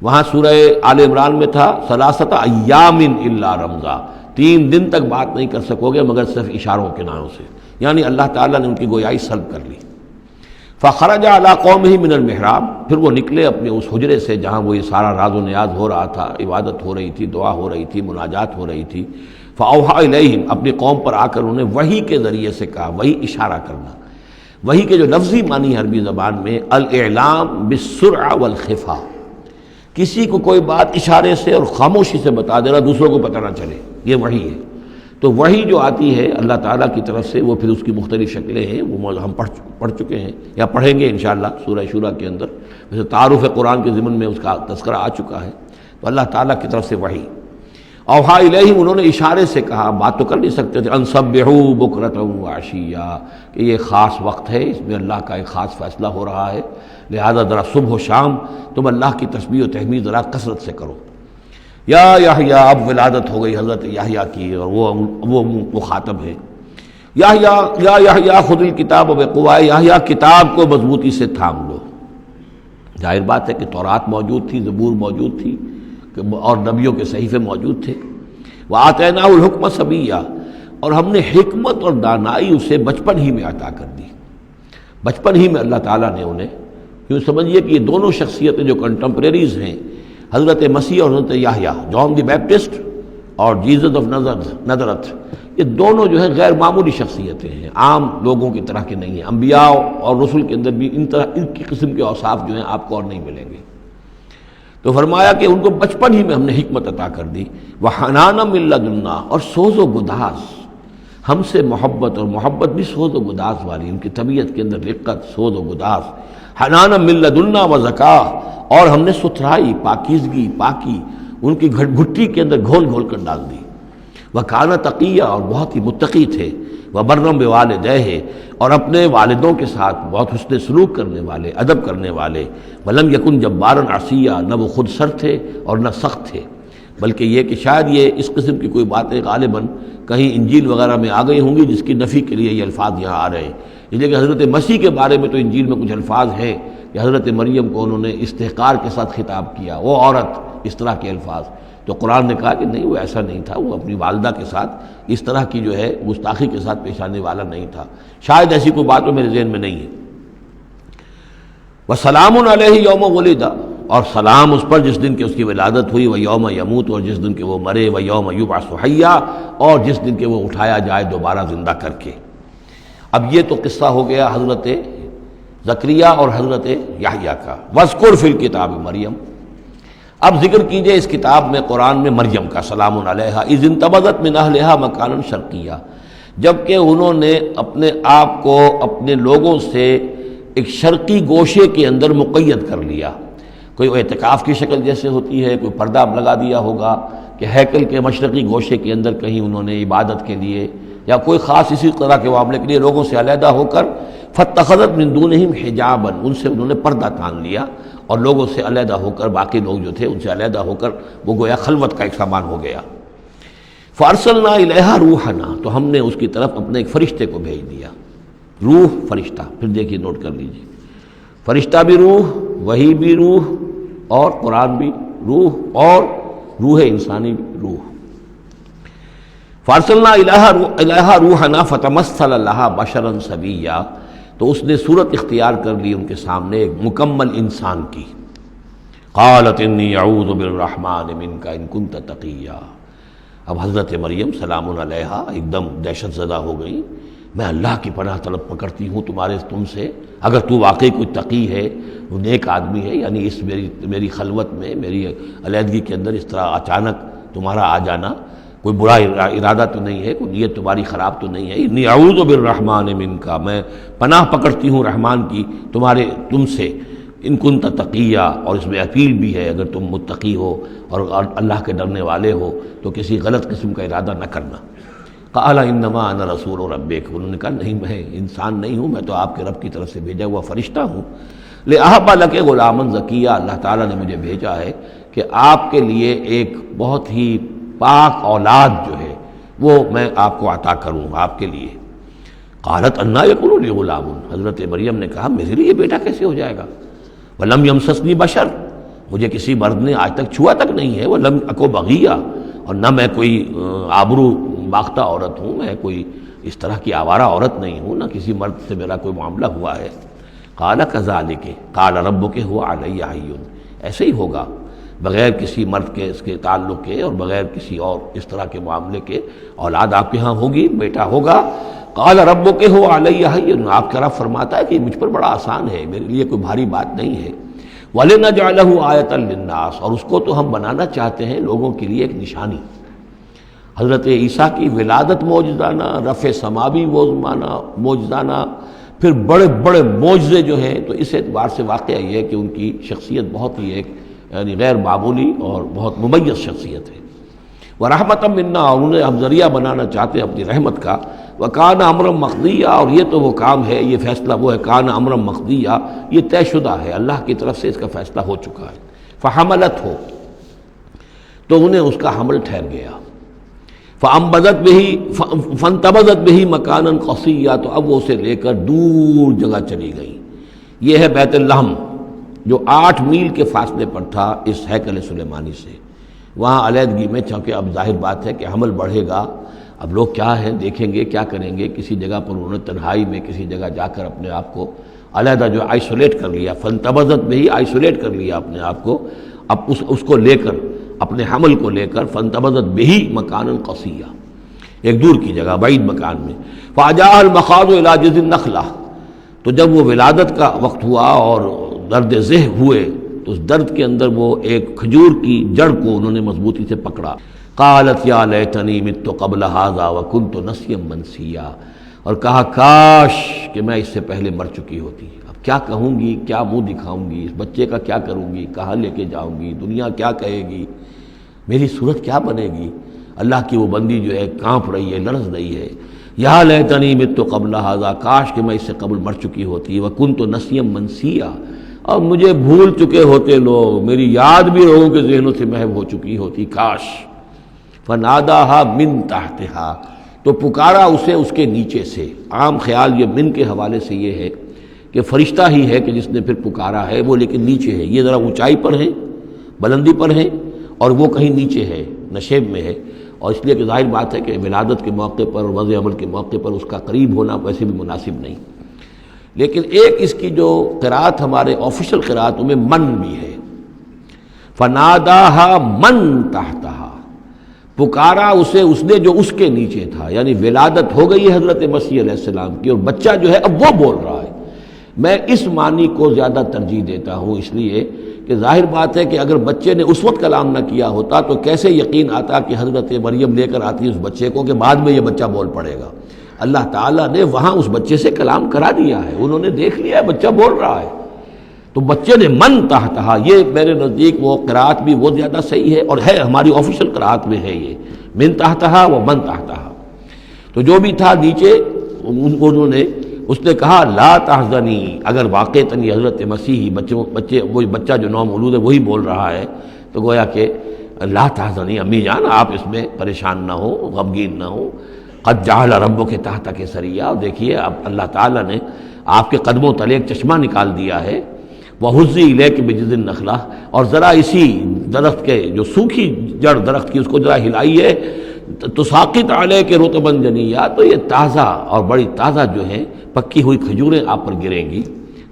وہاں سورہ آل عمران میں تھا ثلاثۃ ایام الا رمزا، 3 دن تک بات نہیں کر سکو گے مگر صرف اشاروں کے ناموں سے، یعنی اللہ تعالیٰ نے ان کی گویائی سلب کر لی۔ فخرج علی قومہ من المحراب، پھر وہ نکلے اپنے اس حجرے سے جہاں وہ یہ سارا راز و نیاز ہو رہا تھا، عبادت ہو رہی تھی، دعا ہو رہی تھی، مناجات ہو رہی تھی۔ فاوحی الیہم، اپنی قوم پر آ کر انہیں وحی کے ذریعے سے کہا، وحی اشارہ کرنا، وحی کے جو لفظی معنی ہے عربی زبان میں الاعلام بالسرعہ والخفا، کسی کو کوئی بات اشارے سے اور خاموشی سے بتا دینا، دوسروں کو پتہ نہ چلے، یہ وحی ہے۔ تو وحی جو آتی ہے اللہ تعالیٰ کی طرف سے، وہ پھر اس کی مختلف شکلیں ہیں، وہ ہم پڑھ چکے ہیں یا پڑھیں گے انشاءاللہ سورہ شورى کے اندر، ویسے تعارف قرآن کے ضمن میں اس کا تذکرہ آ چکا ہے۔ تو اللہ تعالیٰ کی طرف سے وحی، اوحا الیہم، انہوں نے اشارے سے کہا، بات تو کر نہیں سکتے تھے، ان سبحوا بکرۃ وعشیا، کہ یہ خاص وقت ہے، اس میں اللہ کا ایک خاص فیصلہ ہو رہا ہے، لہذا ذرا صبح و شام تم اللہ کی تسبیح و تحمید ذرا کثرت سے کرو۔ یا یحییٰ، اب ولادت ہو گئی حضرت یحییٰ کی، اور وہ مخاطب ہے۔ یا یحییٰ خذ الکتاب بقوۃ، یحییٰ کتاب کو مضبوطی سے تھام لو۔ ظاہر بات ہے کہ تورات موجود تھی، زبور موجود تھی، اور نبیوں کے صحیفے موجود تھے۔ وآتیناہ الحکم صبیہ، اور ہم نے حکمت اور دانائی اسے بچپن ہی میں عطا کر دی، بچپن ہی میں اللہ تعالیٰ نے انہیں، یوں سمجھیے کہ یہ دونوں شخصیتیں جو کنٹمپریریز ہیں، حضرت مسیح اور حضرت یحییٰ، جان دی بیپٹسٹ اور جیزس آف نظرت، یہ دونوں جو ہے غیر معمولی شخصیتیں ہیں، عام لوگوں کی طرح کے نہیں ہیں۔ انبیاء اور رسل کے اندر بھی ان کی قسم کے اوصاف جو ہیں آپ کو اور نہیں ملیں گے۔ تو فرمایا کہ ان کو بچپن ہی میں ہم نے حکمت عطا کر دی، وحنانا من لدنا، اور سوز و گداز، ہم سے محبت، اور محبت بھی سوز و گداز والی، ان کی طبیعت کے اندر رقت، سوز و گداز، حنانا من لدنا وزکا، اور ہم نے ستھرائی، پاکیزگی، پاکی ان کی گھٹی کے اندر گھول گھول کر ڈال دی۔ وکانا تقیہ، اور بہت ہی متقی تھے، وبرم بوالدیہ، اور اپنے والدوں کے ساتھ بہت حسن سلوک کرنے والے، ادب کرنے والے، ولم یکن جبارا عصیا، نہ وہ خود سر تھے اور نہ سخت تھے، بلکہ یہ کہ شاید یہ اس قسم کی کوئی باتیں غالباً کہیں انجیل وغیرہ میں آ گئی ہوں گی جس کی نفی کے لیے یہ الفاظ یہاں آ رہے ہیں۔ اس لیے کہ حضرت مسیح کے بارے میں تو انجیل میں کچھ الفاظ ہیں کہ حضرت مریم کو انہوں نے استحقار کے ساتھ خطاب کیا، وہ عورت، اس طرح کے الفاظ، تو قرآن نے کہا کہ نہیں، وہ ایسا نہیں تھا، وہ اپنی والدہ کے ساتھ اس طرح کی جو ہے گستاخی کے ساتھ پیش آنے والا نہیں تھا، شاید ایسی کوئی بات تو میرے ذہن میں نہیں ہے۔ وسلام علیہ یوم ولد، اور سلام اس پر جس دن کہ اس کی ولادت ہوئی، ویوم یموت، اور جس دن کہ وہ مرے، ویوم یبعث حیا، اور جس دن کہ وہ اٹھایا جائے دوبارہ زندہ کر کے۔ اب یہ تو قصہ ہو گیا حضرت زکریا اور حضرت یحییٰ کا۔ وذکر فی الکتاب مریم، اب ذکر کیجئے اس کتاب میں، قرآن میں، مریم کا، سلام علیہا اذ انتبذت من اہلہا مکانا شرقیہ، جبکہ انہوں نے اپنے آپ کو اپنے لوگوں سے ایک شرقی گوشے کے اندر مقید کر لیا۔ کوئی اعتکاف کی شکل جیسے ہوتی ہے، کوئی پردہ لگا دیا ہوگا کہ ہیکل کے مشرقی گوشے کے اندر کہیں انہوں نے عبادت کے لیے یا کوئی خاص اسی طرح کے معاملے کے لیے لوگوں سے علیحدہ ہو کر، فاتخذت من دونہم حجابا، ان سے انہوں نے پردہ تان لیا اور لوگوں سے علیحدہ ہو کر، باقی لوگ جو تھے ان سے علیحدہ ہو کر وہ گویا خلوت کا ایک سامان ہو گیا۔ فارسلنا الیہا روحنا، تو ہم نے اس کی طرف اپنے ایک فرشتے کو بھیج دیا۔ روح، فرشتہ، پھر دیکھیے نوٹ کر لیجیے، فرشتہ بھی روح، وحی بھی روح، اور قرآن بھی روح، اور روح انسانی بھی روح۔ فارسلنا الیہا روحنا فتمثل لہا بشرا سویا، تو اس نے صورت اختیار کر لی ان کے سامنے ایک مکمل انسان کی۔ قالت انی اعوذ بالرحمن منک ان کنت تقیا، اب حضرت مریم سلام علیہا ایک دم دہشت زدہ ہو گئی، میں اللہ کی پناہ طلب پکڑتی ہوں تم سے، اگر تو واقعی کوئی تقی ہے، وہ نیک آدمی ہے، یعنی اس میری خلوت میں، میری علیحدگی کے اندر اس طرح اچانک تمہارا آ جانا کوئی برا ارادہ تو نہیں ہے، کوئی نیت تمہاری خراب تو نہیں ہے۔ انی اعوذ بالرحمن منک، میں پناہ پکڑتی ہوں رحمان کی تم سے، ان کنت تقیہ، اور اس میں اپیل بھی ہے اگر تم متقی ہو اور اللہ کے ڈرنے والے ہو تو کسی غلط قسم کا ارادہ نہ کرنا۔ قال انما انا رسول ربک، انہوں نے کہا نہیں، میں انسان نہیں ہوں، میں تو آپ کے رب کی طرف سے بھیجا ہوا فرشتہ ہوں۔ لأہب لک غلاما زکیہ، اللہ تعالیٰ نے مجھے بھیجا ہے کہ آپ کے لیے ایک بہت ہی پاک اولاد جو ہے وہ میں آپ کو عطا کروں آپ کے لیے۔ قالت انا یکون لی غلام، حضرت مریم نے کہا میرے لیے بیٹا کیسے ہو جائے گا؟ ولم یمسسنی بشر، مجھے کسی مرد نے آج تک چھوا تک نہیں ہے، ولم اکو بغیہ، اور نہ میں کوئی آبرو باختہ عورت ہوں، میں کوئی اس طرح کی آوارہ عورت نہیں ہوں، نہ کسی مرد سے میرا کوئی معاملہ ہوا ہے۔ قال کذالک قال ربک هو علی حی، ایسے ہی ہوگا، بغیر کسی مرد کے اس کے تعلق کے اور بغیر کسی اور اس طرح کے معاملے کے اولاد آپ کے ہاں ہوگی، بیٹا ہوگا۔ قال ربک هو علی حی، آپ کا رب فرماتا ہے کہ مجھ پر بڑا آسان ہے، میرے لیے کوئی بھاری بات نہیں ہے۔ وَلِنَجْعَلَهُ آیَةً لِلنَّاسِ، اور اس کو تو ہم بنانا چاہتے ہیں لوگوں کے لیے ایک نشانی۔ حضرت عیسیٰ کی ولادت معجزانہ، رفع سماوی معجزانہ، پھر بڑے بڑے معجزے جو ہیں، تو اس اعتبار سے واقعہ یہ ہے کہ ان کی شخصیت بہت ہی ایک یعنی غیر معمولی اور بہت ممیز شخصیت ہے۔ وَرَحْمَةً مِنَّا، اور انہیں ہم ذریعہ بنانا چاہتے ہیں اپنی رحمت کا۔ وَكَانَ أَمْرًا مَقْضِيًّا، اور یہ تو وہ کام ہے، یہ فیصلہ وہ ہے، كَانَ أَمْرًا مَقْضِيًّا، یہ طے شدہ ہے، اللہ کی طرف سے اس کا فیصلہ ہو چکا ہے۔ فَحَمَلَتْهُ، تو انہیں اس کا حمل ٹھہر گیا۔ فَانبَذَتْ بِهِ فَانتَبَذَتْ بِهِ مَكَانًا قَصِيًّا، تو اب وہ اسے لے کر دور جگہ چلی گئی۔ یہ ہے بیت اللحم، جو 8 میل کے فاصلے پر تھا اس ہیکل سلیمانی سے۔ وہاں علیحدگی میں، چونکہ اب ظاہر بات ہے کہ حمل بڑھے گا، اب لوگ کیا ہے دیکھیں گے، کیا کریں گے، کسی جگہ پر انہوں نے تنہائی میں کسی جگہ جا کر اپنے آپ کو علیحدہ جو آئسولیٹ کر لیا، فانتبذت میں ہی آئسولیٹ کر لیا اپنے آپ کو، اب اس کو لے کر، اپنے حمل کو لے کر، فانتبذت بہ مکانا قصیا، ایک دور کی جگہ، بعید مکان میں۔ فاجاء المخاض الی جذع النخلہ، تو جب وہ ولادت کا وقت ہوا اور درد ذہ ہوئے تو اس درد کے اندر وہ ایک کھجور کی جڑ کو انہوں نے مضبوطی سے پکڑا۔ قالت یا لیتنی مت قبل ھذا وکنت نسیا منسیا، اور کہا کاش کہ میں اس سے پہلے مر چکی ہوتی۔ اب کیا کہوں گی، کیا منہ دکھاؤں گی، اس بچے کا کیا کروں گی، کہاں لے کے جاؤں گی، دنیا کیا کہے گی، میری صورت کیا بنے گی۔ اللہ کی وہ بندی جو ہے کانپ رہی ہے، لرز رہی ہے۔ یا لیتنی مت قبل ھذا، کاش کہ میں اس سے قبل مر چکی ہوتی، وکنت نسیا منسیا، اور مجھے بھول چکے ہوتے لوگ، میری یاد بھی لوگوں کے ذہنوں سے محو ہو چکی ہوتی، کاش۔ فناداها من تحتها، تو پکارا اسے اس کے نیچے سے۔ عام خیال یہ من کے حوالے سے یہ ہے کہ فرشتہ ہی ہے کہ جس نے پھر پکارا ہے، وہ لیکن نیچے ہے، یہ ذرا اونچائی پر ہے، بلندی پر ہے، اور وہ کہیں نیچے ہے، نشیب میں ہے، اور اس لیے کہ ظاہر بات ہے کہ ولادت کے موقع پر اور وضع عمل کے موقع پر اس کا قریب ہونا ویسے بھی مناسب نہیں۔ لیکن ایک اس کی جو قرات ہمارے آفیشل قراتوں میں من بھی ہے، فناداہا من تحتہا، پکارا اسے اس نے جو اس کے نیچے تھا، یعنی ولادت ہو گئی ہے حضرت مسیح علیہ السلام کی، اور بچہ جو ہے اب وہ بول رہا ہے۔ میں اس معنی کو زیادہ ترجیح دیتا ہوں، اس لیے کہ ظاہر بات ہے کہ اگر بچے نے اس وقت کلام نہ کیا ہوتا تو کیسے یقین آتا کہ حضرت مریم لے کر آتی اس بچے کو کہ بعد میں یہ بچہ بول پڑے گا۔ اللہ تعالیٰ نے وہاں اس بچے سے کلام کرا دیا ہے، انہوں نے دیکھ لیا ہے بچہ بول رہا ہے، تو بچے نے من تحتہا، یہ میرے نزدیک وہ قرات بھی وہ زیادہ صحیح ہے، اور ہے ہماری آفیشل قرات میں ہے یہ من تحتہا و من تحتہا۔ تو جو بھی تھا نیچے انہوں نے، اس نے کہا لا تحزنی، اگر واقعتاً یہ حضرت مسیح وہ بچہ جو نو مولود ہے وہی بول رہا ہے، تو گویا کہ لا تحزنی، امی جان آپ اس میں پریشان نہ ہو، غمگین نہ ہو، قد جعل ربک تحتک سریا، دیکھیے اب اللہ تعالیٰ نے آپ کے قدموں تلے ایک چشمہ نکال دیا ہے، وَحُزِّ إِلَيْكِ بِجِذِعِ النَّخْلَةِ، اور ذرا اسی درخت کے جو سوکھی جڑ درخت کی اس کو ذرا ہلائیے، تُسَاقِطْ عَلَيْكِ رُطْبًا جَنِيًّا، تو یہ تازہ اور بڑی تازہ جو ہیں پکی ہوئی کھجوریں آپ پر گریں گی،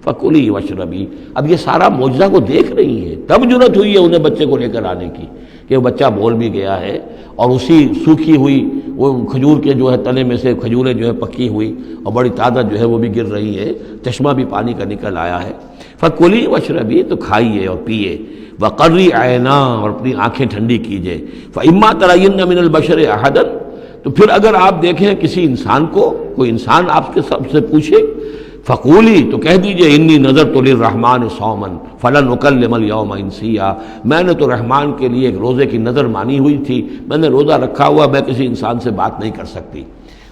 فَكُلِي وَاشْرَبِي۔ اب یہ سارا معجزہ کو دیکھ رہی ہیں، تب جرأت ہوئی ہے انہیں بچے کو لے کر آنے کی کہ وہ بچہ بول بھی گیا ہے، اور اسی سوکھی ہوئی وہ کھجور کے جو ہے تنے میں سے کھجوریں جو ہے پکی ہوئی اور بڑی تازہ جو ہے وہ بھی گر رہی ہے، چشمہ بھی پانی کا نکل آیا ہے۔ فَكُلِي وَاشْرَبِي، تو کھائیے اور پیئے، وَقَرِّ عَيْنًا، اور اپنی آنکھیں ٹھنڈی کیجیے، فَإِمَّا تَرَيِنَّ مِنَ الْبَشَرِ أَحَدًا، تو پھر اگر آپ دیکھیں کسی انسان کو، کوئی انسان آپ کے سب سے پوچھے، فقولی، تو کہہ دیجئے انی نذرت للرحمن صوما فلن اکلم اليوم انسیا، میں نے تو رحمان کے لیے ایک روزے کی نظر مانی ہوئی تھی، میں نے روزہ رکھا ہوا، میں کسی انسان سے بات نہیں کر سکتی۔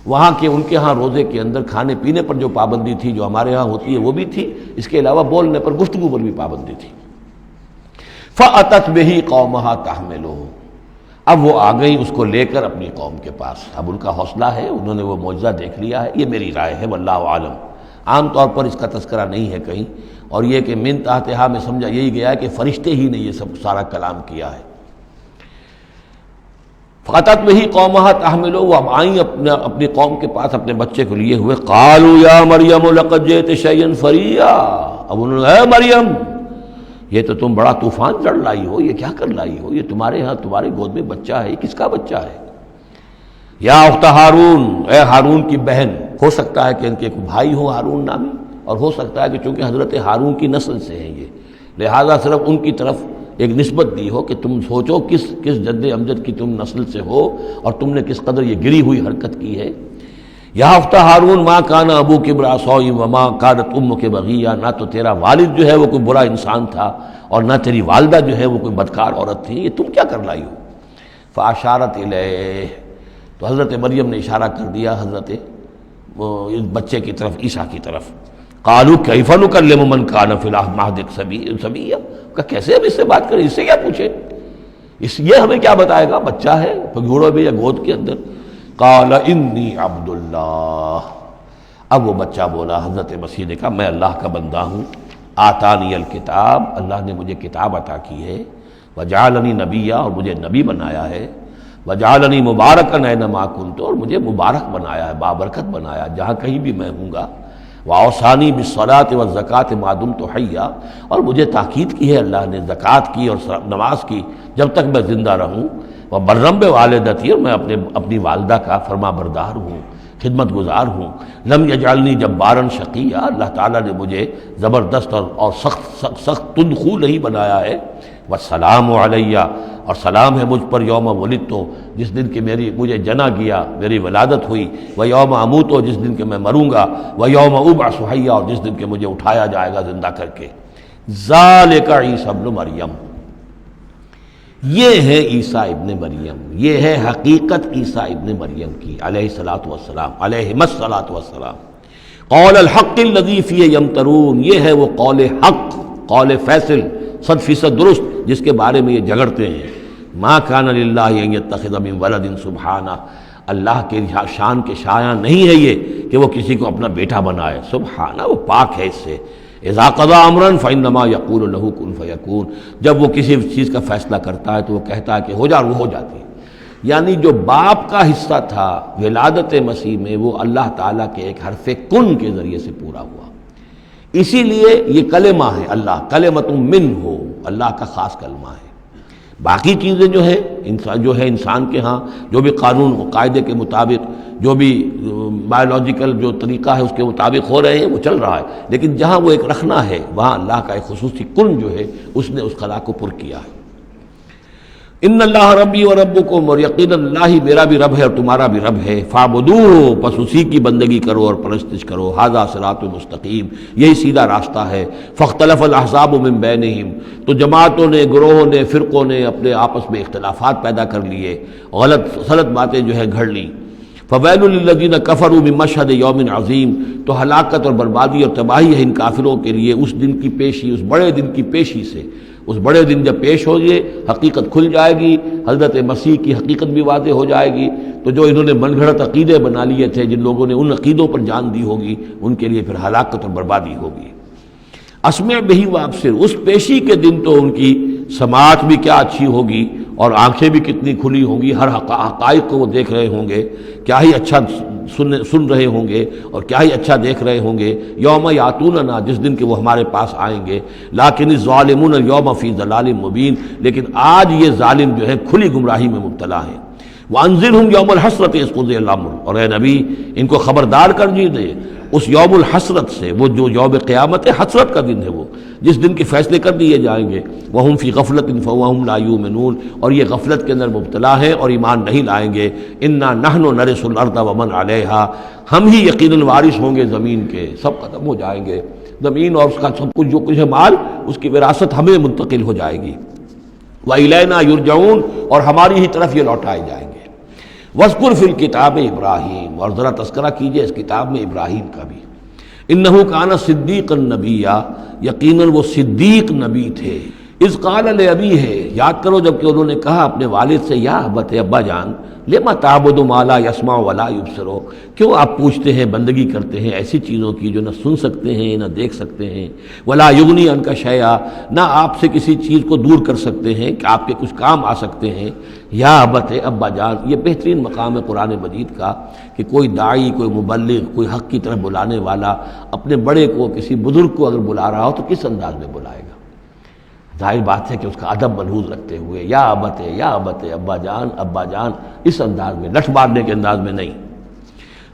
وہاں کے ان کے ہاں روزے کے اندر کھانے پینے پر جو پابندی تھی جو ہمارے ہاں ہوتی ہے وہ بھی تھی، اس کے علاوہ بولنے پر، گفتگو پر بھی پابندی تھی۔ فأتت بہ قومہا تحملہ، اب وہ آ گئی اس کو لے کر اپنی قوم کے پاس۔ اب ان کا حوصلہ ہے، انہوں نے وہ معجزہ دیکھ لیا ہے، یہ میری رائے ہے، واللہ عالم، عام طور پر اس کا تذکرہ نہیں ہے کہیں، اور یہ کہ من تحتہا میں سمجھا یہی گیا ہے کہ فرشتے ہی نے یہ سب سارا کلام کیا ہے۔ فاتت بہ قومہا تحملہ، وہ اب آئیں اپنی قوم کے پاس اپنے بچے کو لیے ہوئے، قالوا یا مریم لقد جئت شیئا فریا، اب انہوں نے، اے مریم یہ تو تم بڑا طوفان چڑھ لائی ہو، یہ کیا کر لائی ہو، یہ تمہارے ہاں تمہارے گود میں بچہ ہے، یہ کس کا بچہ ہے؟ یا اخت ہارون، اے ہارون کی بہن، ہو سکتا ہے کہ ان کے کوئی بھائی ہو ہارون نامی، اور ہو سکتا ہے کہ چونکہ حضرت ہارون کی نسل سے ہیں یہ، لہذا صرف ان کی طرف ایک نسبت دی ہو کہ تم سوچو کس جد امجد کی تم نسل سے ہو اور تم نے کس قدر یہ گری ہوئی حرکت کی ہے۔ یا اخت ہارون ما کان ابوک امرأ سوء وما کانت امک بغیہ، نہ تو تیرا والد جو ہے وہ کوئی برا انسان تھا اور نہ تیری والدہ جو ہے وہ کوئی بدکار عورت تھی، یہ تم کیا کر لائی ہو؟ فاشارت الیہ، تو حضرت مریم نے اشارہ کر دیا حضرت اس بچے کی طرف، عیسیٰ کی طرف۔ قالوا کیف نکلم من کان فی المہد صبیا، کہ کیسے ہم اس سے بات کریں، اس سے کیا پوچھیں، یہ ہمیں کیا بتائے گا، بچہ ہے پگھوڑوں میں یا گود کے اندر۔ قال انی عبد اللہ، اب وہ بچہ بولا، حضرت مسیح نے کہا میں اللہ کا بندہ ہوں، آتانی الکتاب، اللہ نے مجھے کتاب عطا کی ہے، وجعلنی نبیا، اور مجھے نبی بنایا ہے، وجعلنی مبارکا اینما کنت، اور مجھے مبارک بنایا ہے، بابرکت بنایا جہاں کہیں بھی میں ہوں گا، واوصانی بالصلاۃ والزکاۃ ما دمت حیا، اور مجھے تاکید کی ہے اللہ نے زکوٰۃ کی اور نماز کی جب تک میں زندہ رہوں، وبرم بوالدتی، اور میں اپنی والدہ کا فرما بردار ہوں، خدمت گزار ہوں، لم یجعلنی جبارا شقیا، اللہ تعالیٰ نے مجھے زبردست اور سخت تندخو نہیں بنایا ہے، والسلام علیہ، اور سلام ہے مجھ پر یوم ولدت، جس دن کہ مجھے جنا گیا، میری ولادت ہوئی، و یوم اموت، جس دن کہ میں مروں گا، و یوم ابعث حیا، اور جس دن کہ مجھے اٹھایا جائے گا زندہ کر کے۔ ذالک عیسی ابن مریم، یہ ہے عیسیٰ ابن مریم، یہ ہے حقیقت عیسیٰ ابن مریم کی علیہ الصلاۃ والسلام، علیہم الصلاۃ والسلام۔ قول الحق الذی فیہ یمترون، یہ ہے وہ قول حق، قول فیصل، 100% درست، جس کے بارے میں یہ جھگڑتے ہیں۔ ما کان للہ ان یتخذ من ولد سبحانہ، اللہ کے شان کے شایع نہیں ہے یہ کہ وہ کسی کو اپنا بیٹا بنائے، سبحانہ، وہ پاک ہے اس سے۔ اذا قضى امرا فانما يقول له كن فيكون، جب وہ کسی چیز کا فیصلہ کرتا ہے تو وہ کہتا ہے کہ ہو جا، وہ ہو جاتی ہے۔ یعنی جو باپ کا حصہ تھا ولادت مسیح میں، وہ اللہ تعالیٰ کے ایک حرف کن کے ذریعے سے پورا ہوا۔ اسی لیے یہ کلمہ ہے اللہ، کلمۃ من ہو، اللہ کا خاص کلمہ ہے۔ باقی چیزیں جو ہے انسان کے ہاں جو بھی قانون و قاعدے کے مطابق، جو بھی بایولوجیکل جو طریقہ ہے اس کے مطابق ہو رہے ہیں وہ چل رہا ہے، لیکن جہاں وہ ایک رکھنا ہے وہاں اللہ کا ایک خصوصی کن جو ہے اس نے اس خلا کو پر کیا ہے۔ ان اللہ ربی و ربکم، اور یقیناً اللہ ہی میرا بھی رب ہے اور تمہارا بھی رب ہے، فاعبدوہ، پس اسی کی بندگی کرو اور پرستش کرو، ھذا صراط مستقیم، یہی سیدھا راستہ ہے۔ فاختلف الاحزاب من بینہم، تو جماعتوں نے، گروہوں نے، فرقوں نے اپنے آپس میں اختلافات پیدا کر لیے، غلط باتیں جو ہے گھڑ لیں۔ فویل للذین کفروا من مشہد یوم عظیم، تو ہلاکت اور بربادی اور تباہی ہے ان کافروں کے لیے اس دن کی پیشی، اس بڑے دن کی پیشی سے۔ اس بڑے دن جب پیش ہوگی حقیقت کھل جائے گی، حضرت مسیح کی حقیقت بھی واضح ہو جائے گی، تو جو انہوں نے من گھڑت عقیدے بنا لیے تھے، جن لوگوں نے ان عقیدوں پر جان دی ہوگی، ان کے لیے پھر ہلاکت اور بربادی ہوگی۔ اسمع بہی وابصر، اس پیشی کے دن تو ان کی سماعت بھی کیا اچھی ہوگی اور آنکھیں بھی کتنی کھلی ہوں گی، ہر حقائق کو وہ دیکھ رہے ہوں گے، کیا ہی اچھا سن رہے ہوں گے اور کیا ہی اچھا دیکھ رہے ہوں گے۔ یوم یاتوننا، جس دن کہ وہ ہمارے پاس آئیں گے، لیکن الظالمون اليوم فی ضلال مبین، لیکن آج یہ ظالم جو ہے کھلی گمراہی میں مبتلا ہیں۔ وانذرہم یوم الحسرۃ اذ قضی الامر، اور اے نبی ان کو خبردار کر دیجیے اس یوم الحسرت سے، وہ جو یوم قیامت ہے، حسرت کا دن ہے وہ، جس دن کے فیصلے کر دیے جائیں گے۔ وہم فی غفلۃ فہم لا یؤمنون، اور یہ غفلت کے اندر مبتلا ہیں اور ایمان نہیں لائیں گے۔ انا نحن نرث الارض ومن علیہا، ہم ہی یقیناً وارث ہوں گے زمین کے، سب ختم ہو جائیں گے، زمین اور اس کا سب کچھ جو کچھ ہے مال، اس کی وراثت ہمیں منتقل ہو جائے گی۔ وإلینا یرجعون، اور ہماری ہی طرف یہ لوٹائے جائیں گے۔ وَاذْكُرْ فِي الْكِتَابِ ابراہیم، اور ذرا تذکرہ کیجئے اس کتاب میں ابراہیم کا بھی۔ انہ کان صدیقا نبیا، یقیناً وہ صدیق نبی تھے۔ اذ قال لأبیہ، یاد کرو جب کہ انہوں نے کہا اپنے والد سے، یا ابت، ابا جان، لما تعبد ما لا يسمع ولا يبصر، کیوں آپ پوچھتے ہیں، بندگی کرتے ہیں ایسی چیزوں کی جو نہ سن سکتے ہیں نہ دیکھ سکتے ہیں، ولا یغنی عنک شیئا، نہ آپ سے کسی چیز کو دور کر سکتے ہیں کہ آپ کے کچھ کام آ سکتے ہیں۔ یا ابت، ابا جان، یہ بہترین مقام ہے قرآن مجید کا کہ کوئی داعی، کوئی مبلغ، کوئی حق کی طرف بلانے والا اپنے بڑے کو، کسی بزرگ کو اگر بلا رہا ہو تو کس انداز میں بلائے گا؟ ظاہر بات ہے کہ اس کا ادب ملحوظ رکھتے ہوئے، یا ابت، یا ابت، ابا جان، اس انداز میں، لٹھ مارنے کے انداز میں نہیں۔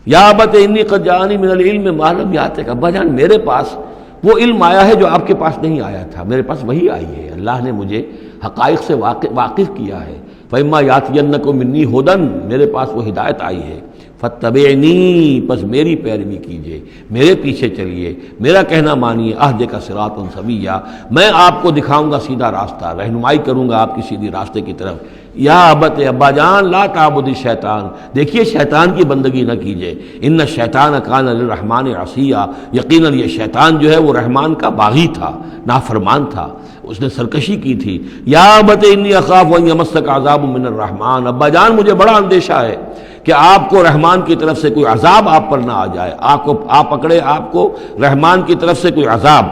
یا ابت انی قد جاءنی من العلم ما لم یاتک، ابا جان میرے پاس وہ علم آیا ہے جو آپ کے پاس نہیں آیا تھا، میرے پاس وہی آئی ہے، اللہ نے مجھے حقائق سے واقف کیا ہے۔ فإما یأتینکم منی ھدی، میرے پاس وہ ہدایت آئی ہے، فاتبعنی، پس میری پیروی کیجئے، میرے پیچھے چلیے، میرا کہنا مانیے، اہدک صراطا سویا، میں آپ کو دکھاؤں گا سیدھا راستہ، رہنمائی کروں گا آپ کی سیدھی راستے کی طرف۔ یا ابت، ابا جان، لا تعبد الشیطان، دیکھیے شیطان کی بندگی نہ کیجئے، ان الشیطان کان للرحمن عصیا، یقیناً یہ شیطان جو ہے وہ رحمان کا باغی تھا، نافرمان تھا، اس نے سرکشی کی تھی۔ یا ابت انی اخاف ان یمسک عذاب من الرحمن، ابا جان مجھے بڑا اندیشہ ہے کہ آپ کو رحمان کی طرف سے کوئی عذاب آپ پر نہ آ جائے، آپ پکڑے آپ کو رحمان کی طرف سے کوئی عذاب۔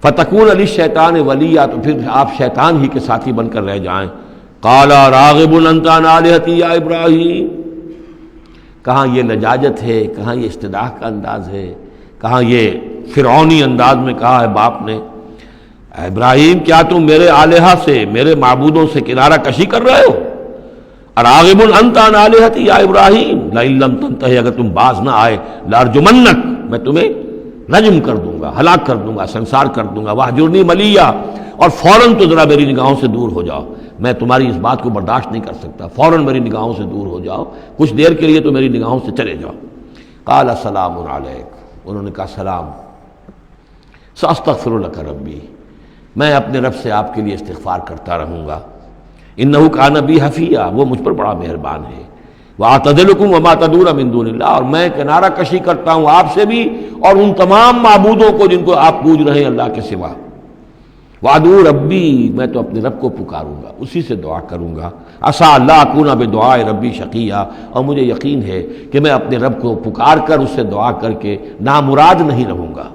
فتکون للشیطان ولیا، تو پھر آپ شیطان ہی کے ساتھی بن کر رہ جائیں۔ قال راغب انت عن آلہتی یا ابراہیم، کہاں یہ لجاجت ہے، کہاں یہ استدعاء کا انداز ہے، کہاں یہ فرعونی انداز میں کہا ہے باپ نے، اے ابراہیم کیا تم میرے آلہہ سے، میرے معبودوں سے کنارہ کشی کر رہے ہو؟ راغب انت عن آلہتی یا ابراہیم لئن لم تنتہی، اگر تم باز نہ آئے، لارجمنک، میں تمہیں رجم کر دوں گا، ہلاک کر دوں گا، سنسار کر دوں گا، واہجرنی ملیہ، اور فوراً تو ذرا میری نگاہوں سے دور ہو جاؤ، میں تمہاری اس بات کو برداشت نہیں کر سکتا، فوراً میری نگاہوں سے دور ہو جاؤ، کچھ دیر کے لیے تو میری نگاہوں سے چلے جاؤ۔ قال سلام علیک، انہوں نے کہا سلام، ساستغفر لک ربی، میں اپنے رب سے آپ کے لیے استغفار کرتا رہوں گا، انہ کان بی حفیہ، وہ مجھ پر بڑا مہربان ہے، واعتزلکم وما تدعون من دون اللہ، اور میں کنارہ کشی کرتا ہوں آپ سے بھی اور ان تمام معبودوں کو جن کو آپ پوج رہے ہیں اللہ کے سوا۔ وادعو ربی، میں تو اپنے رب کو پکاروں گا، اسی سے دعا کروں گا، عسیٰ اللہ اکون بدعاء ربی شقیہ، اور مجھے یقین ہے کہ میں اپنے رب کو پکار کر اس سے دعا کر کے نامراد نہیں رہوں گا۔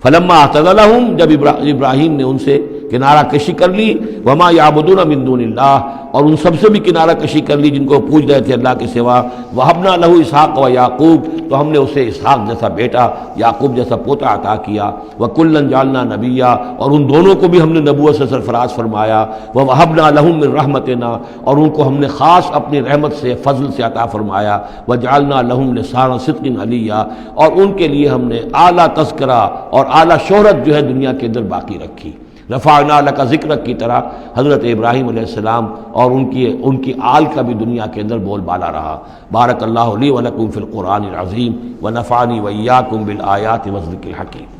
فلما اعتزلہم، جب ابراہیم نے ان سے کنارہ کشی کر لی، وما یعبدون من دون اللہ، اور ان سب سے بھی کنارہ کشی کر لی جن کو پوج رہے تھے اللہ کے سوا، وہبنا لہ اسحاق و یعقوب، تو ہم نے اسے اسحاق جیسا بیٹا، یعقوب جیسا پوتا عطا کیا، وکلا جعلنا نبیا، اور ان دونوں کو بھی ہم نے نبوت سے سرفراز فرمایا، ووہبنا لہم من رحمتنا، اور ان کو ہم نے خاص اپنی رحمت سے فضل سے عطا فرمایا، وجعلنا لہم لسان صدق علیہ، اور ان کے لیے ہم نے اعلیٰ تذکرہ اور اعلیٰ شہرت جو ہے دنیا کے اندر باقی رکھی۔ رفعنا لک ذکرک کی طرح حضرت ابراہیم علیہ السلام اور ان کی آل کا بھی دنیا کے اندر بول بالا رہا۔ بارک اللہ لی ولکم فی القرآن العظیم ونفعنی وإیاکم بالآیات والذکر الحکیم۔